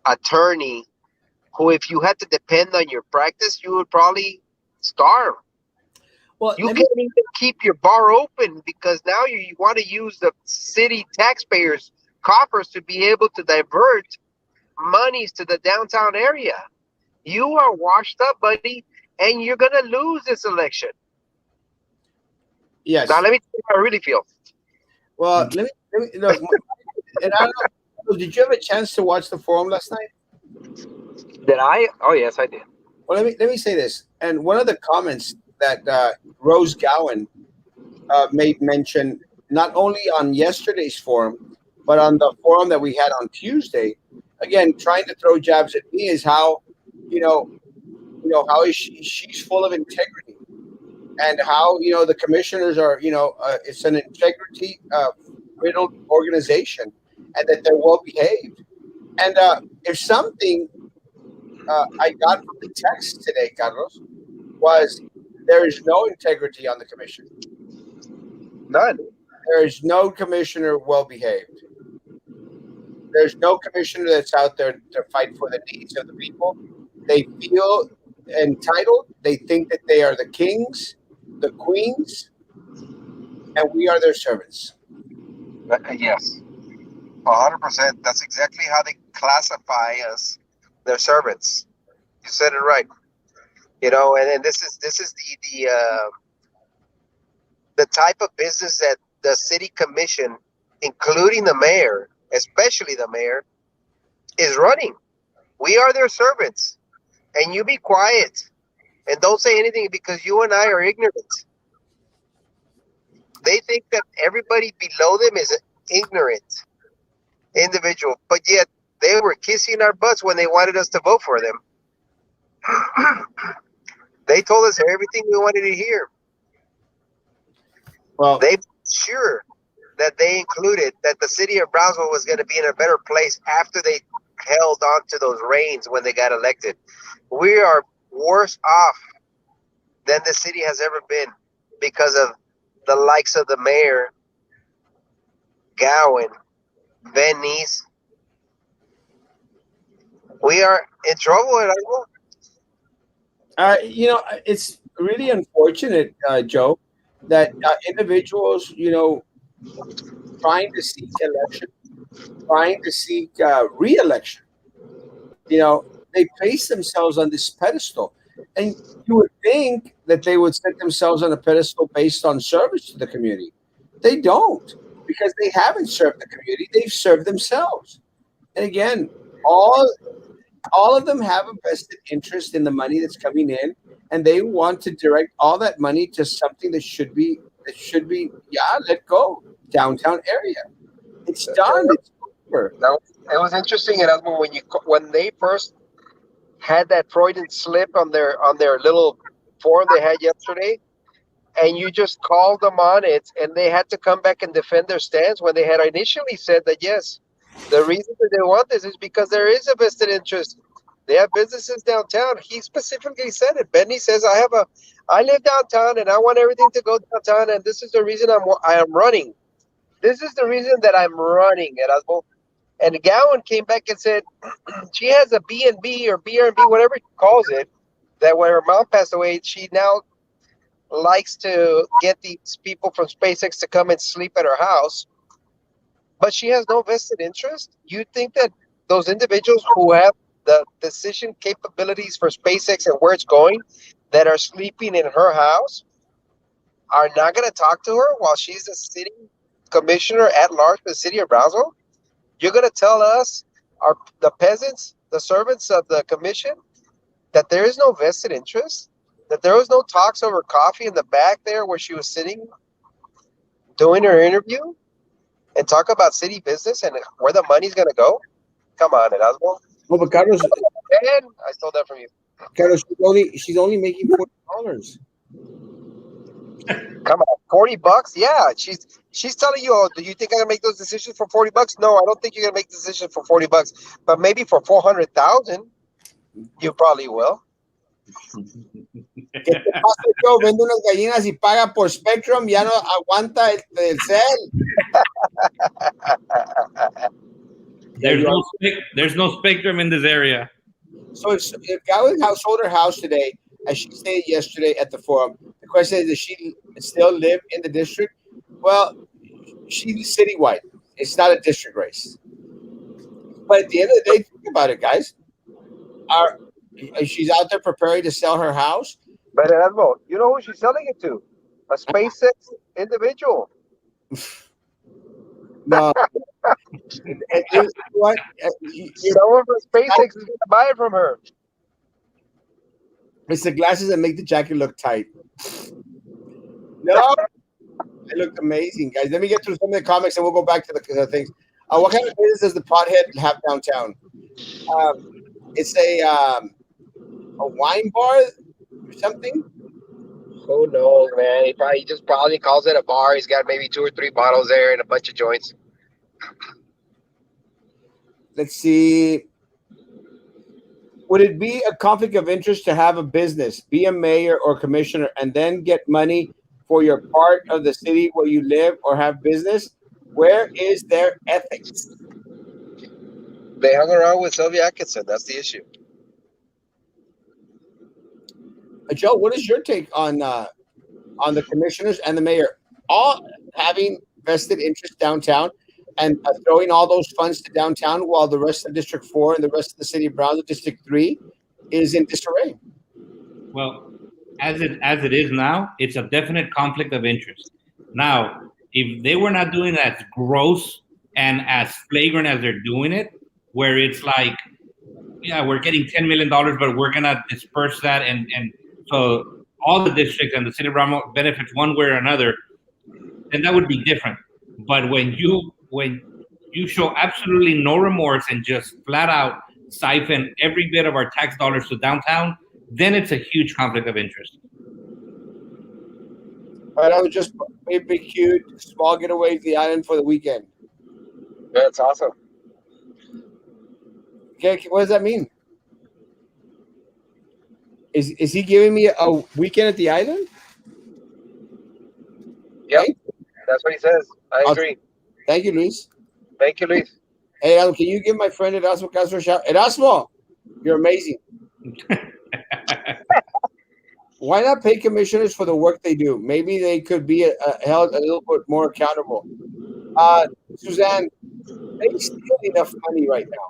attorney who, if you had to depend on your practice, you would probably starve. Well, You can't even keep your bar open because now you want to use the city taxpayers' coffers to be able to divert monies to the downtown area. You are washed up, buddy, and you're going to lose this election. yes. Now, let me tell you how I really feel. Well, let me look. And I don't know, did you have a chance to watch the forum last night? Did I? Oh, yes, I did. Well, let me say this. And one of the comments that Rose Gowan made mention, not only on yesterday's forum, but on the forum that we had on Tuesday, again trying to throw jabs at me, is how how is she's full of integrity, and how the commissioners are it's an integrity riddled organization, and that they're well behaved. And if something I got from the text today, Carlos, was there is no integrity on the commission. None. There is no commissioner well behaved. There's no commissioner that's out there to fight for the needs of the people. They feel entitled. They think that they are the kings, the queens, and we are their servants. Yes, 100%. That's exactly how they classify us, their servants. You said it right. And this is the type of business that the city commission, including the mayor, especially the mayor, is running. We are their servants, and you be quiet, And don't say anything because you and I are ignorant. They think that everybody below them is an ignorant individual, but yet they were kissing our butts when they wanted us to vote for them. They told us everything we wanted to hear. Well, They made sure that they included that the city of Brownsville was going to be in a better place after they held on to those reins when they got elected. We are worse off than the city has ever been because of the likes of the mayor, Gowan, Van Ness. We are in trouble. it's really unfortunate, Joe, that individuals, trying to seek election, trying to seek re-election, they place themselves on this pedestal. And you would think that they would set themselves on a pedestal based on service to the community. They don't, because they haven't served the community. They've served themselves. And again, all of them have a vested interest in the money that's coming in, and they want to direct all that money to something that should be let go, downtown area. It's done. It's over. Now, it was interesting, Erasmo, when they first had that Freudian slip on their little form they had yesterday, and you just called them on it, and they had to come back and defend their stance when they had initially said that yes, the reason that they want this is because there is a vested interest. They have businesses downtown. He specifically said it. Benny says, I live downtown and I want everything to go downtown, and this is the reason I am running. This is the reason that I'm running, Erasmo. And Gowan came back and said she has a B&B or B&B, whatever she calls it, that when her mom passed away, she now likes to get these people from SpaceX to come and sleep at her house. But she has no vested interest. You think that those individuals who have the decision capabilities for SpaceX and where it's going, that are sleeping in her house, are not going to talk to her while she's the city commissioner at large for the city of Brownsville? You're going to tell us, the peasants, the servants of the commission, that there is no vested interest? That there was no talks over coffee in the back there where she was sitting doing her interview and talk about city business and where the money's going to go? Come on, Erasmo. Well, but Carlos, And I stole that from you. Carlos, she's only making $40. Come on, $40? Yeah, she's telling you, oh, do you think I'm gonna make those decisions for $40? No, I don't think you're gonna make decisions for $40, but maybe for 400,000, you probably will. ¿Qué te pasa, Joe? Vende unas gallinas y paga por Spectrum, ya no aguanta el cel. There's no spectrum in this area. So if Gowan sold her house today, as she stated yesterday at the forum, the question is, does she still live in the district? Well, she's citywide. It's not a district race. But at the end of the day, think about it, guys. She's out there preparing to sell her house. But Erasmo, you know who she's selling it to? A SpaceX individual. No. And you know what? Someone from SpaceX is going to buy it from her. It's the glasses that make the jacket look tight. No, they look amazing, guys. Let me get through some of the comics and we'll go back to the things. What kind of business does the pothead have downtown? It's a wine bar or something. Who knows, man? He just probably calls it a bar. He's got maybe 2 or 3 bottles there and a bunch of joints. Let's see. Would it be a conflict of interest to have a business, be a mayor or commissioner, and then get money for your part of the city where you live or have business? Where is their ethics? They hung around with Sylvia Atkinson. That's the issue. Joe, what is your take on the commissioners and the mayor all having vested interest downtown and throwing all those funds to downtown while the rest of District 4 and the rest of the city of Brownsville, District 3, is in disarray? Well, as it is now, it's a definite conflict of interest. Now, if they were not doing as gross and as flagrant as they're doing it, where it's like, yeah, we're getting $10 million, but we're gonna disperse that and so all the districts and the city of Erasmo benefits one way or another, then that would be different. But when you show absolutely no remorse and just flat out siphon every bit of our tax dollars to downtown, then it's a huge conflict of interest. But I was just a big, cute, small getaway to the island for the weekend. That's awesome. Okay, what does that mean? Is he giving me a weekend at the island? Yep, Thank, that's what he says. I agree. thank you, Luis. Thank you, Luis. Hey, Adam, can you give my friend Erasmo Castro a shout? Erasmo, you're amazing. Why not pay commissioners for the work they do? Maybe they could be held a little bit more accountable. Suzanne, they steal enough money right now.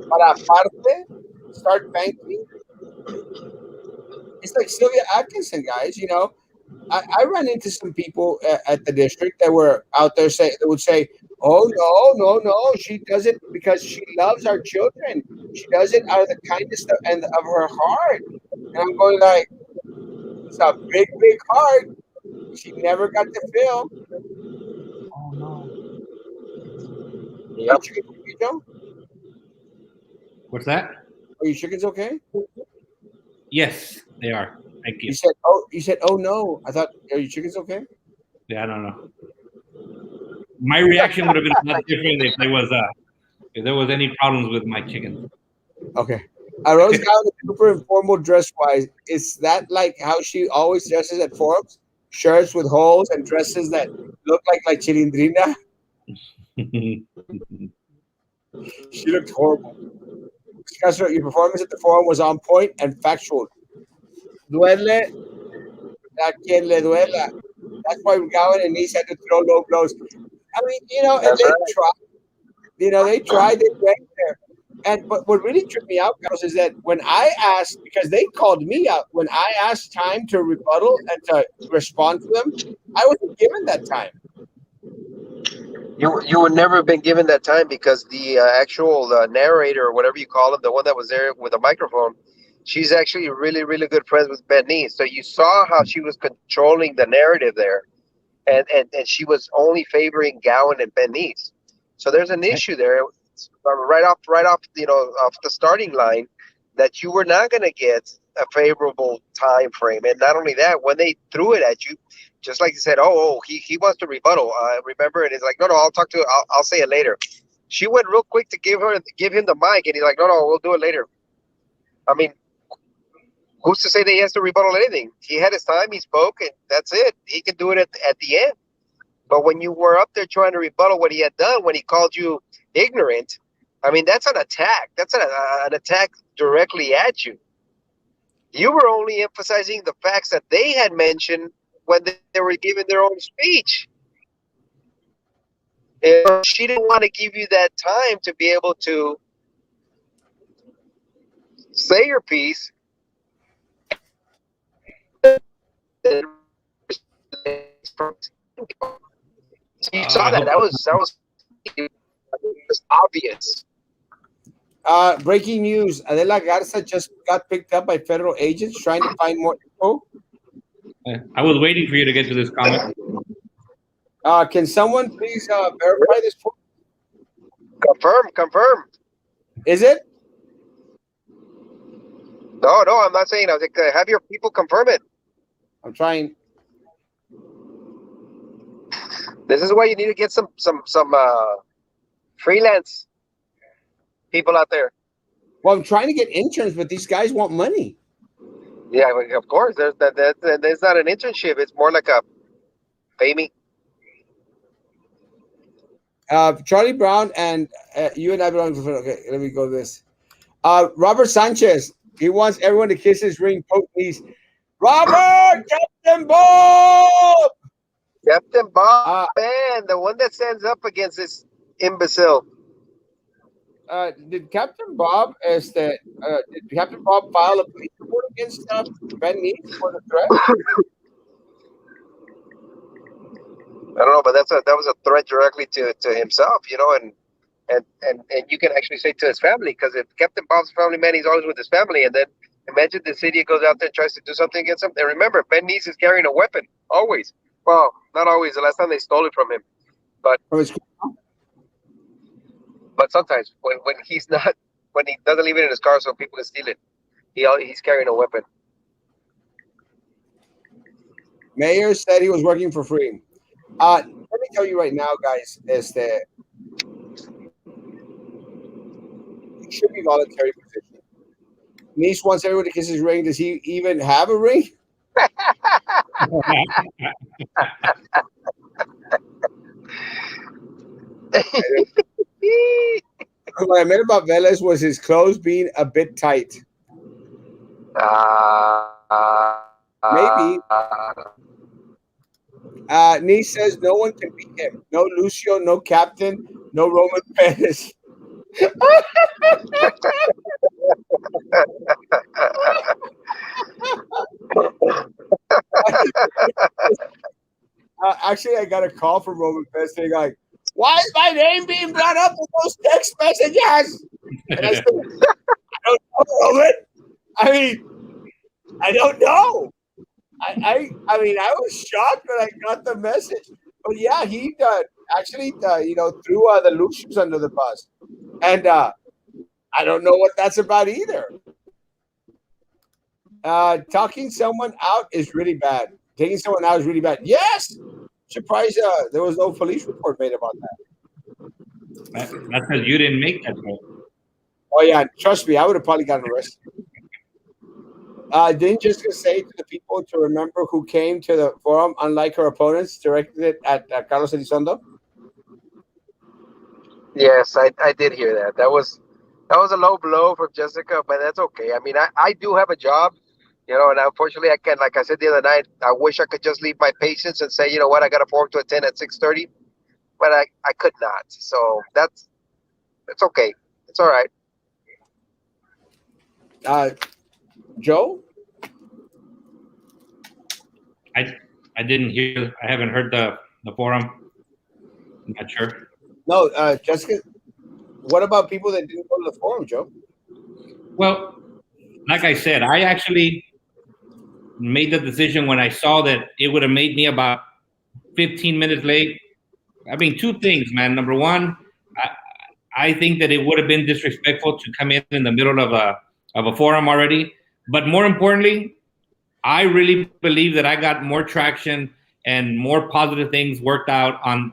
Para aparte, start banking. It's like Sylvia Atkinson, guys. You know, I ran into some people at the district that were out there that would say, "Oh no, she does it because she loves our children. She does it out of the kindness of her heart." And I'm going like, "It's a big heart. She never got to fill." Oh no! Are Yep. you chickens okay, Joe? What's that? Are your chickens okay? Yes, they are. Thank you. You said, "Oh no." I thought, "Are your chickens okay?" Yeah, I don't know. My reaction would have been a lot different if there was any problems with my chickens. Okay. I Rose got super informal dress wise. Is that like how she always dresses at forums? Shirts with holes and dresses that look like Chilindrina? She looked horrible. Castro, your performance at the forum was on point and factual. Duele a quien le duela. That's why Gowan and Nice had to throw low blows. I mean, you know, and That's they right. tried. You know, they tried. They went there. But what really tripped me out, Carlos, is that when I asked, because they called me out, when I asked time to rebuttal and to respond to them, I wasn't given that time. You would never have been given that time because the actual narrator or whatever you call him, the one that was there with a microphone, she's actually really good friends with Ben Nee. So you saw how she was controlling the narrative there, and she was only favoring Gowan and Ben Nee. So there's an issue there right off off the starting line that you were not going to get a favorable time frame. And not only that, when they threw it at you, just like you said, he wants to rebuttal. Remember, and it's like, no, I'll say it later. She went real quick to give him the mic, and he's like, no, we'll do it later. I mean, who's to say that he has to rebuttal anything? He had his time, he spoke, and that's it. He can do it at the end. But when you were up there trying to rebuttal what he had done, when he called you ignorant, I mean, that's an attack. That's an attack directly at you. You were only emphasizing the facts that they had mentioned when they were giving their own speech. And she didn't want to give you that time to be able to say your piece. You saw that. That was obvious. Breaking news: Adela Garza just got picked up by federal agents trying to find more info. I was waiting for you to get to this comment. Can someone please verify this? Confirm. Is it? No, I'm not saying. I was like, have your people confirm it. I'm trying. This is why you need to get some freelance people out there. Well, I'm trying to get interns, but these guys want money. Yeah, of course. There's not an internship. It's more like a pay me. Charlie Brown and you and I belong to. Okay, let me go to this. Robert Sanchez. He wants everyone to kiss his ring, poke knees. Robert, Captain Bob. Captain Bob, man, the one that stands up against this imbecile. Did Captain Bob did Captain Bob file a police report against Ben Nee for the threat? I don't know, but that was a threat directly to himself, you know, and you can actually say to his family, because if Captain Bob's a family man, he's always with his family, and then Imagine the city goes out there and tries to do something against him. And remember, Ben Nice is carrying a weapon always. Well, not always. The last time they stole it from him, but From his, sometimes when he's not, when he doesn't leave it in his car so people can steal it, he's carrying a weapon. mayor said he was working for free. Let me tell you right now, guys, is that it should be voluntary position. Niece wants everyone to kiss his ring. Does he even have a ring? What I meant about Velas was his clothes being a bit tight. Maybe. Niece says no one can beat him. No Lucio, no Captain, no Roman Perez. Actually, I got a call from Roman Perez saying, like, why is my name being brought up in those text messages? And I said, I don't know, Roman. I mean, I don't know. I mean, I was shocked when I got the message. But yeah, he actually, threw the Lucius under the bus. And I don't know what that's about either. Talking someone out is really bad. Taking someone out is really bad. Yes. Surprised there was no police report made about that. That's because you didn't make that vote. Oh yeah, trust me, I would have probably gotten arrested. Didn't Jessica say to the people to remember who came to the forum, unlike her opponents, directed it at Carlos Elizondo? Yes, I did hear that. That was a low blow from Jessica, but that's okay. I mean, I do have a job, and unfortunately I can't. Like I said the other night, I wish I could just leave my patients and say, you know what, I got a forum to attend at 6:30, but I could not. So it's okay. It's all right. Joe? I didn't hear. I haven't heard the forum. I'm not sure. No, Jessica. What about people that didn't go to the forum, Joe? Well, like I said, I actually made the decision when I saw that it would have made me about 15 minutes late. I mean, two things, man. Number one, I think that it would have been disrespectful to come in the middle of a forum already. But more importantly, I really believe that I got more traction and more positive things worked out on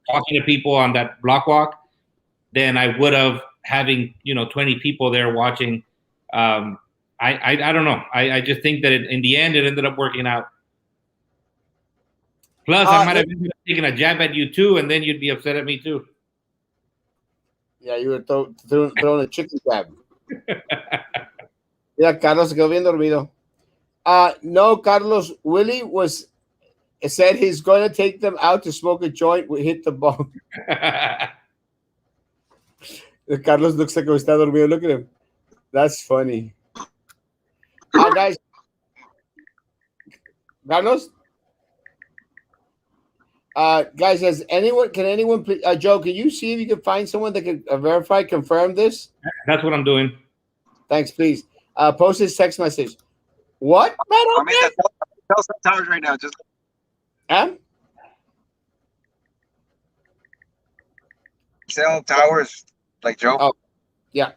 talking to people on that block walk than I would have having 20 people there watching. I don't know. I just think that in the end it ended up working out. Plus, I might have ended up taking a jab at you too, and then you'd be upset at me too. Yeah, you were throwing a chicken jab. Yeah, Carlos se quedó bien dormido. No, Carlos. Willie said he's going to take them out to smoke a joint. We hit the bong. Carlos looks like está dormido. Look at him. That's funny. Guys. Carlos? Guys, can anyone please, Joe, can you see if you can find someone that can confirm this? That's what I'm doing. Thanks, please. Post his text message. What? I'm in the Telstra Towers right now. Just cell towers, like Joe. Oh, yeah.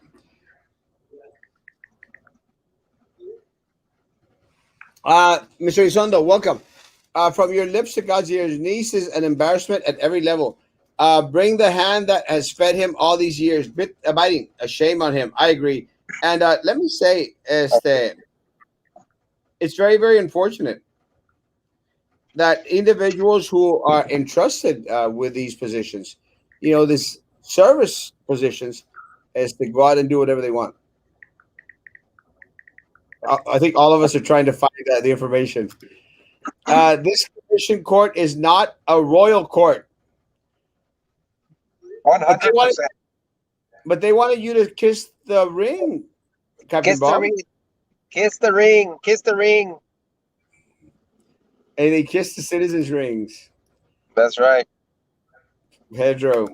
Mr. Isondo, welcome. From your lips to God's ears, Nice is an embarrassment at every level. Bring the hand that has fed him all these years. Biting, a shame on him. I agree. And let me say, it's very, very unfortunate that individuals who are entrusted with these positions, this service positions, is to go out and do whatever they want. I think all of us are trying to find the information. This commission court is not a royal court. 100%. But they wanted you to kiss the ring, Captain Bob. Kiss the ring. Kiss the ring. And they kissed the citizens' rings. That's right. Pedro.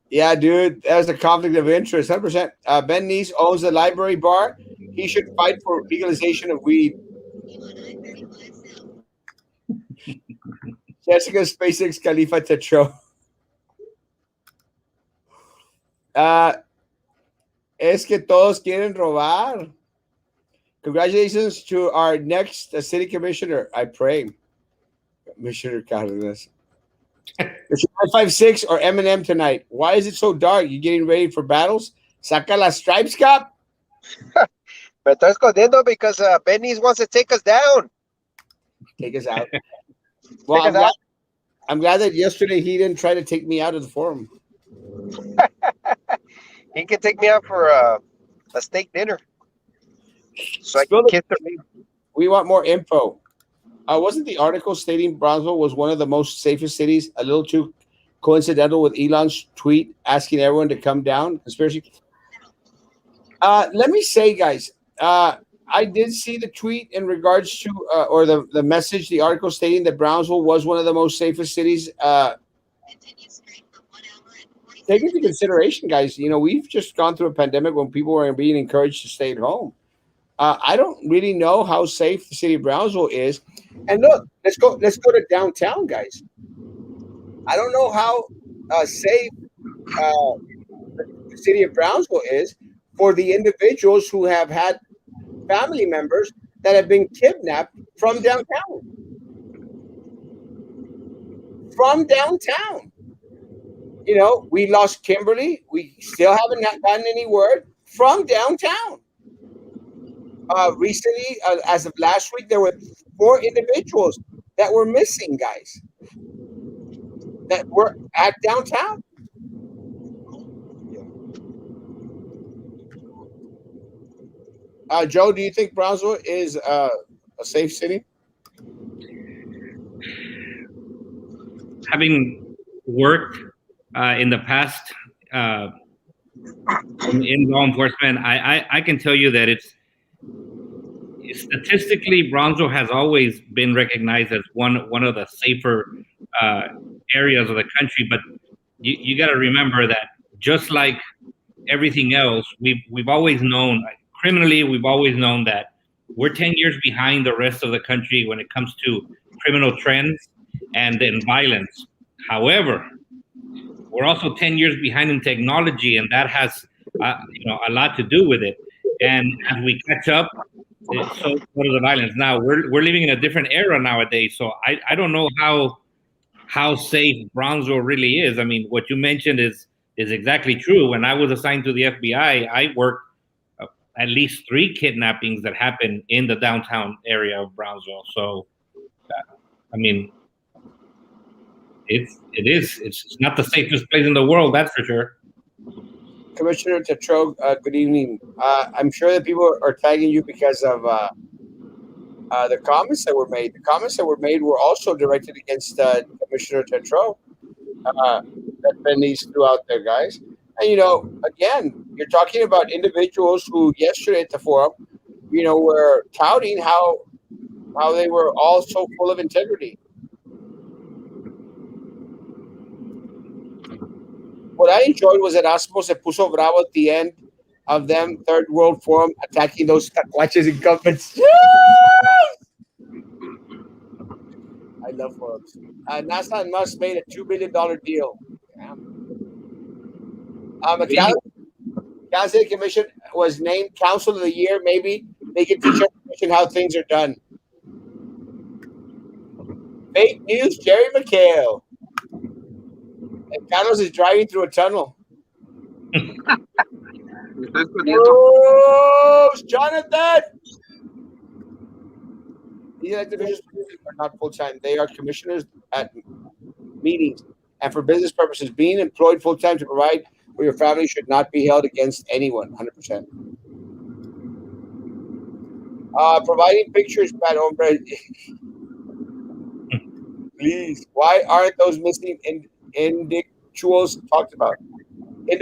Yeah, dude, that's a conflict of interest, 100%. Ben Nice owns the library bar he should fight for legalization of weed. Jessica SpaceX Khalifa Tetro. Es que todos quieren robar. Congratulations to our next city commissioner. I pray. Commissioner Cardenas. 556 or Eminem tonight. Why is it so dark? You getting ready for battles? Saca las stripes, cop. Me estoy escondiendo because Benny's wants to take us down. Take us out. Well, I'm glad that yesterday he didn't try to take me out of the forum. He can take me out for a steak dinner. So I can kiss her. We want more info. Wasn't the article stating Brownsville was one of the most safest cities a little too coincidental with Elon's tweet asking everyone to come down? Conspiracy. Let me say, guys, I did see the tweet in regards to, or the message, the article stating that Brownsville was one of the most safest cities. Take into consideration, guys, we've just gone through a pandemic when people were being encouraged to stay at home. I don't really know how safe the city of Brownsville is. And look, let's go to downtown, guys. I don't know how safe the city of Brownsville is for the individuals who have had family members that have been kidnapped from downtown. From downtown. We lost Kimberly. We still haven't gotten any word from downtown. Recently, as of last week, there were 4 individuals that were missing, guys, that were at downtown. Joe, do you think Brownsville is a safe city? Having worked in the past in law enforcement, I can tell you that it's statistically Brownsville has always been recognized as one of the safer areas of the country. But you got to remember that just like everything else, we've always known criminally, we've always known that we're 10 years behind the rest of the country when it comes to criminal trends and then violence. However, we're also 10 years behind in technology, and that has a lot to do with it. And as we catch up, so does the violence. Now we're living in a different era nowadays. So I don't know how safe Brownsville really is. I mean, what you mentioned is exactly true. When I was assigned to the FBI, I worked at least 3 kidnappings that happened in the downtown area of Brownsville. So, I mean, it's not the safest place in the world, that's for sure. Commissioner Tetro, good evening. I'm sure that people are tagging you because of the comments that were made. The comments that were made were also directed against Commissioner Tetro that Benny's threw out there, guys. And, again, you're talking about individuals who yesterday at the forum, were touting how they were all so full of integrity. What I enjoyed was that Erasmo se puso bravo at the end of them Third World Forum attacking those tacuaches incumbents. I love forums. NASA and Musk made a $2 billion deal. The Kansas City Commission was named Council of the Year. Maybe they can teach our commission how things are done. Fake news, Jerry McHale. And Carlos is driving through a tunnel. Oh, Jonathan! These elected officials are not full-time. They are commissioners at meetings and for business purposes. Being employed full-time to provide for your family should not be held against anyone, 100%. Providing pictures, bad hombre. Please, why aren't those missing individuals talked about? And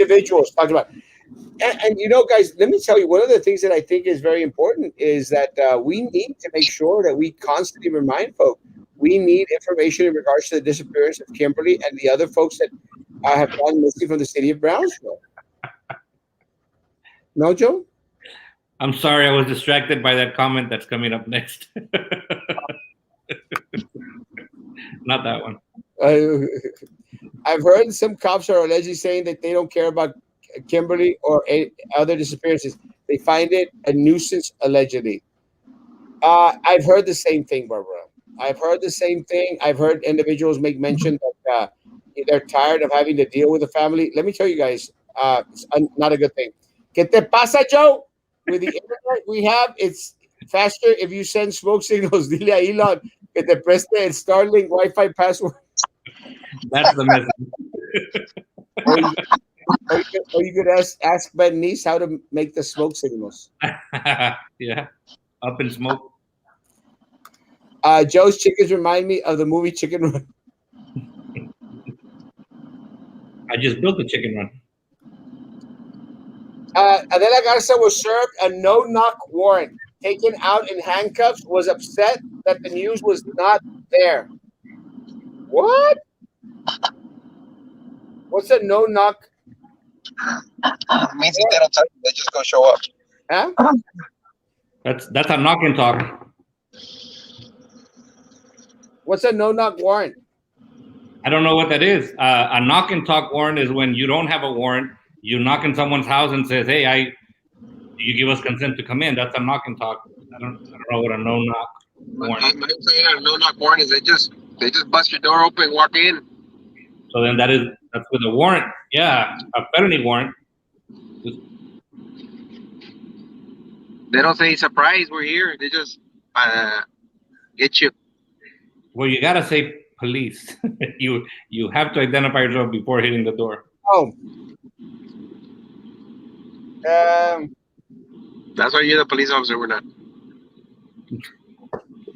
guys, let me tell you, one of the things that I think is very important is that we need to make sure that we constantly remind folks. We need information in regards to the disappearance of Kimberly and the other folks that have gone missing from the city of Brownsville. No, Joe? I'm sorry, I was distracted by that comment that's coming up next. Not that one. Uh, I've heard some cops are allegedly saying that they don't care about Kimberly or other disappearances. They find it a nuisance, allegedly. I've heard the same thing, Barbara. I've heard the same thing. I've heard individuals make mention that they're tired of having to deal with the family. Let me tell you guys, it's not a good thing. ¿Qué te pasa, Joe? With the internet we have, it's faster if you send smoke signals. Dile a Elon que te preste el Starlink Wi-Fi password. That's the message. Or you could ask Ben Nice how to make the smoke signals. Yeah, up in smoke. Joe's chickens remind me of the movie Chicken Run. I just built the chicken run. Adela Garza was served a no-knock warrant. Taken out in handcuffs, was upset that the news was not there. What? What's a no-knock? It means if they don't tell you, they just go show up. Huh? That's a knock and talk. What's a no-knock warrant? I don't know what that is. A knock and talk warrant is when you don't have a warrant. You knock in someone's house and says, "Hey, you give us consent to come in." That's a knock and talk. I don't know what a no knock warrant. My saying a no knock warrant is they just bust your door open, walk in. So then that's with a warrant. Yeah, a felony warrant. They don't say surprise, we're here. They just get you. Well, you gotta say police. you have to identify yourself before hitting the door. Oh. That's why you're the police officer. We're not.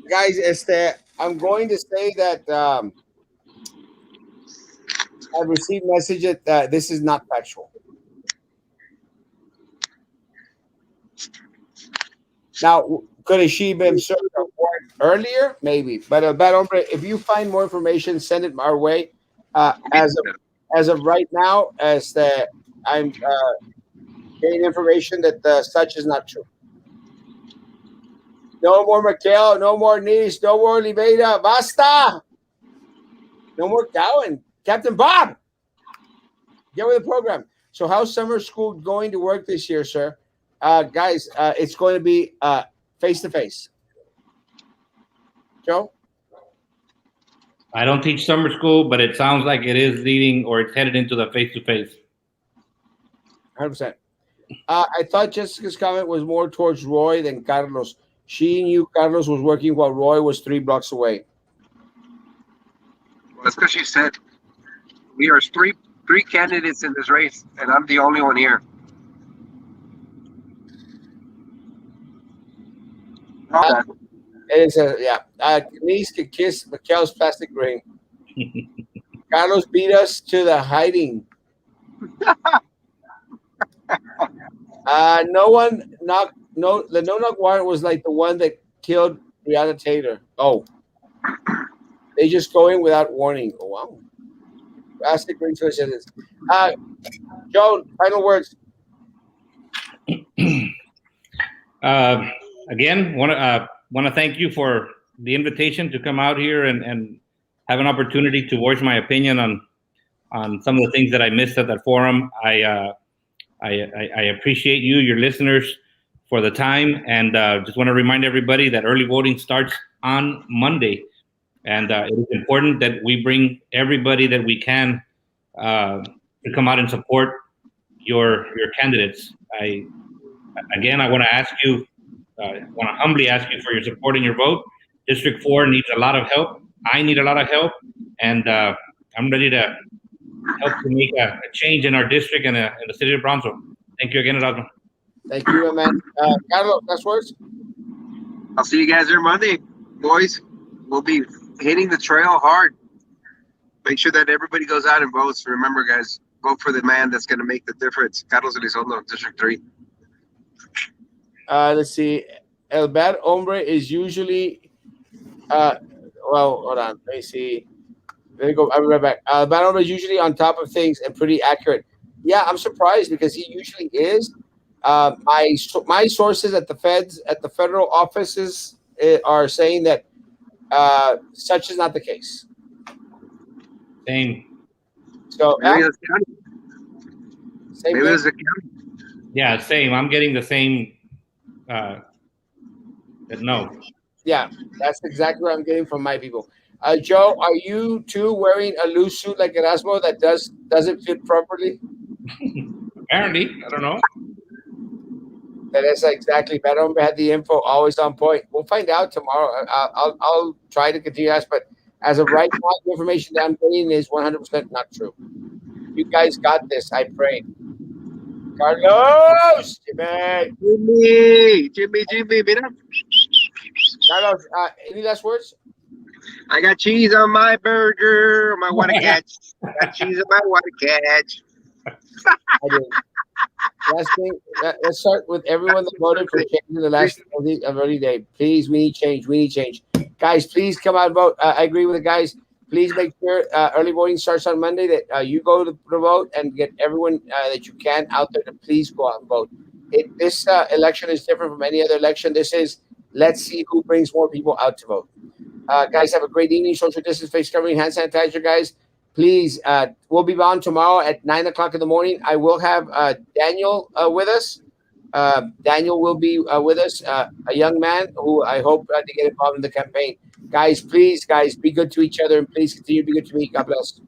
Guys, I'm going to say that I've received message that this is not factual. Now, could she been served a warrant earlier? Maybe, but bad hombre. If you find more information, send it our way. As of right now, I'm getting information that such is not true. No more Mikel, no more Nice, no more Oliveira. Basta. No more Cowan. Captain Bob, get with the program. So, how's summer school going to work this year, sir? Guys, it's going to be face to face. Joe? I don't teach summer school, but it sounds like it is leading or it's headed into the face to face. 100%. I thought Jessica's comment was more towards Roy than Carlos. She knew Carlos was working while Roy was 3 blocks away. Well, that's because she said we are three candidates in this race, and I'm the only one here. It is Denise could kiss Mikel's plastic ring. Carlos beat us to the hiding. The no-knock warrant was like the one that killed Breonna Taylor. Oh, they just go in without warning. Oh wow, plastic ring to this. Joe, final words. Again, want to thank you for the invitation to come out here and have an opportunity to voice my opinion on some of the things that I missed at that forum. I appreciate you, your listeners, for the time, and just want to remind everybody that early voting starts on Monday, and it is important that we bring everybody that we can to come out and support your candidates. I want to ask you. I want to humbly ask you for your support and your vote. District 4 needs a lot of help. I need a lot of help, and I'm ready to help to make a change in our district and in the city of Brownsville. Thank you again, Erasmo. Thank you, man. Carlos, last words? I'll see you guys there Monday, boys. We'll be hitting the trail hard. Make sure that everybody goes out and votes. Remember, guys, vote for the man that's going to make the difference. Carlos Elizondo, District 3. Let's see. El Bad Hombre is usually hold on. Let me see. Let me go. I'll be right back. Bad Hombre is usually on top of things and pretty accurate. Yeah, I'm surprised because he usually is. My sources at the federal offices are saying that such is not the case. Same. So Maybe it's county. same Maybe thing. it's the county. Yeah, same. I'm getting the same. No. Yeah, that's exactly what I'm getting from my people. Joe, are you too wearing a loose suit like Erasmo that doesn't fit properly? Apparently, I don't know. That is exactly. But I don't have the info always on point. We'll find out tomorrow. I'll try to continue to ask, but as of right now, the information that I'm getting is 100% not true. You guys got this. I pray. Carlos, Jimmy, mira. Carlos, any last words? I got cheese on my burger, my water catch. Got cheese on my water catch. I did. Last thing, let's start with everyone that voted for change in the last early day. Please, we need change. We need change. Guys, please come out and vote. I agree with the guys. Please make sure early voting starts on Monday, that you go to the vote and get everyone that you can out there to please go out and vote. This election is different from any other election. This is, let's see who brings more people out to vote. Guys, have a great evening. Social distance, face covering, hand sanitizer, guys. Please, we'll be on tomorrow at 9 o'clock in the morning. I will have Daniel with us. Daniel will be with us, a young man who I hope to get involved in the campaign. Guys, please, guys, be good to each other, and please continue to be good to me. God bless.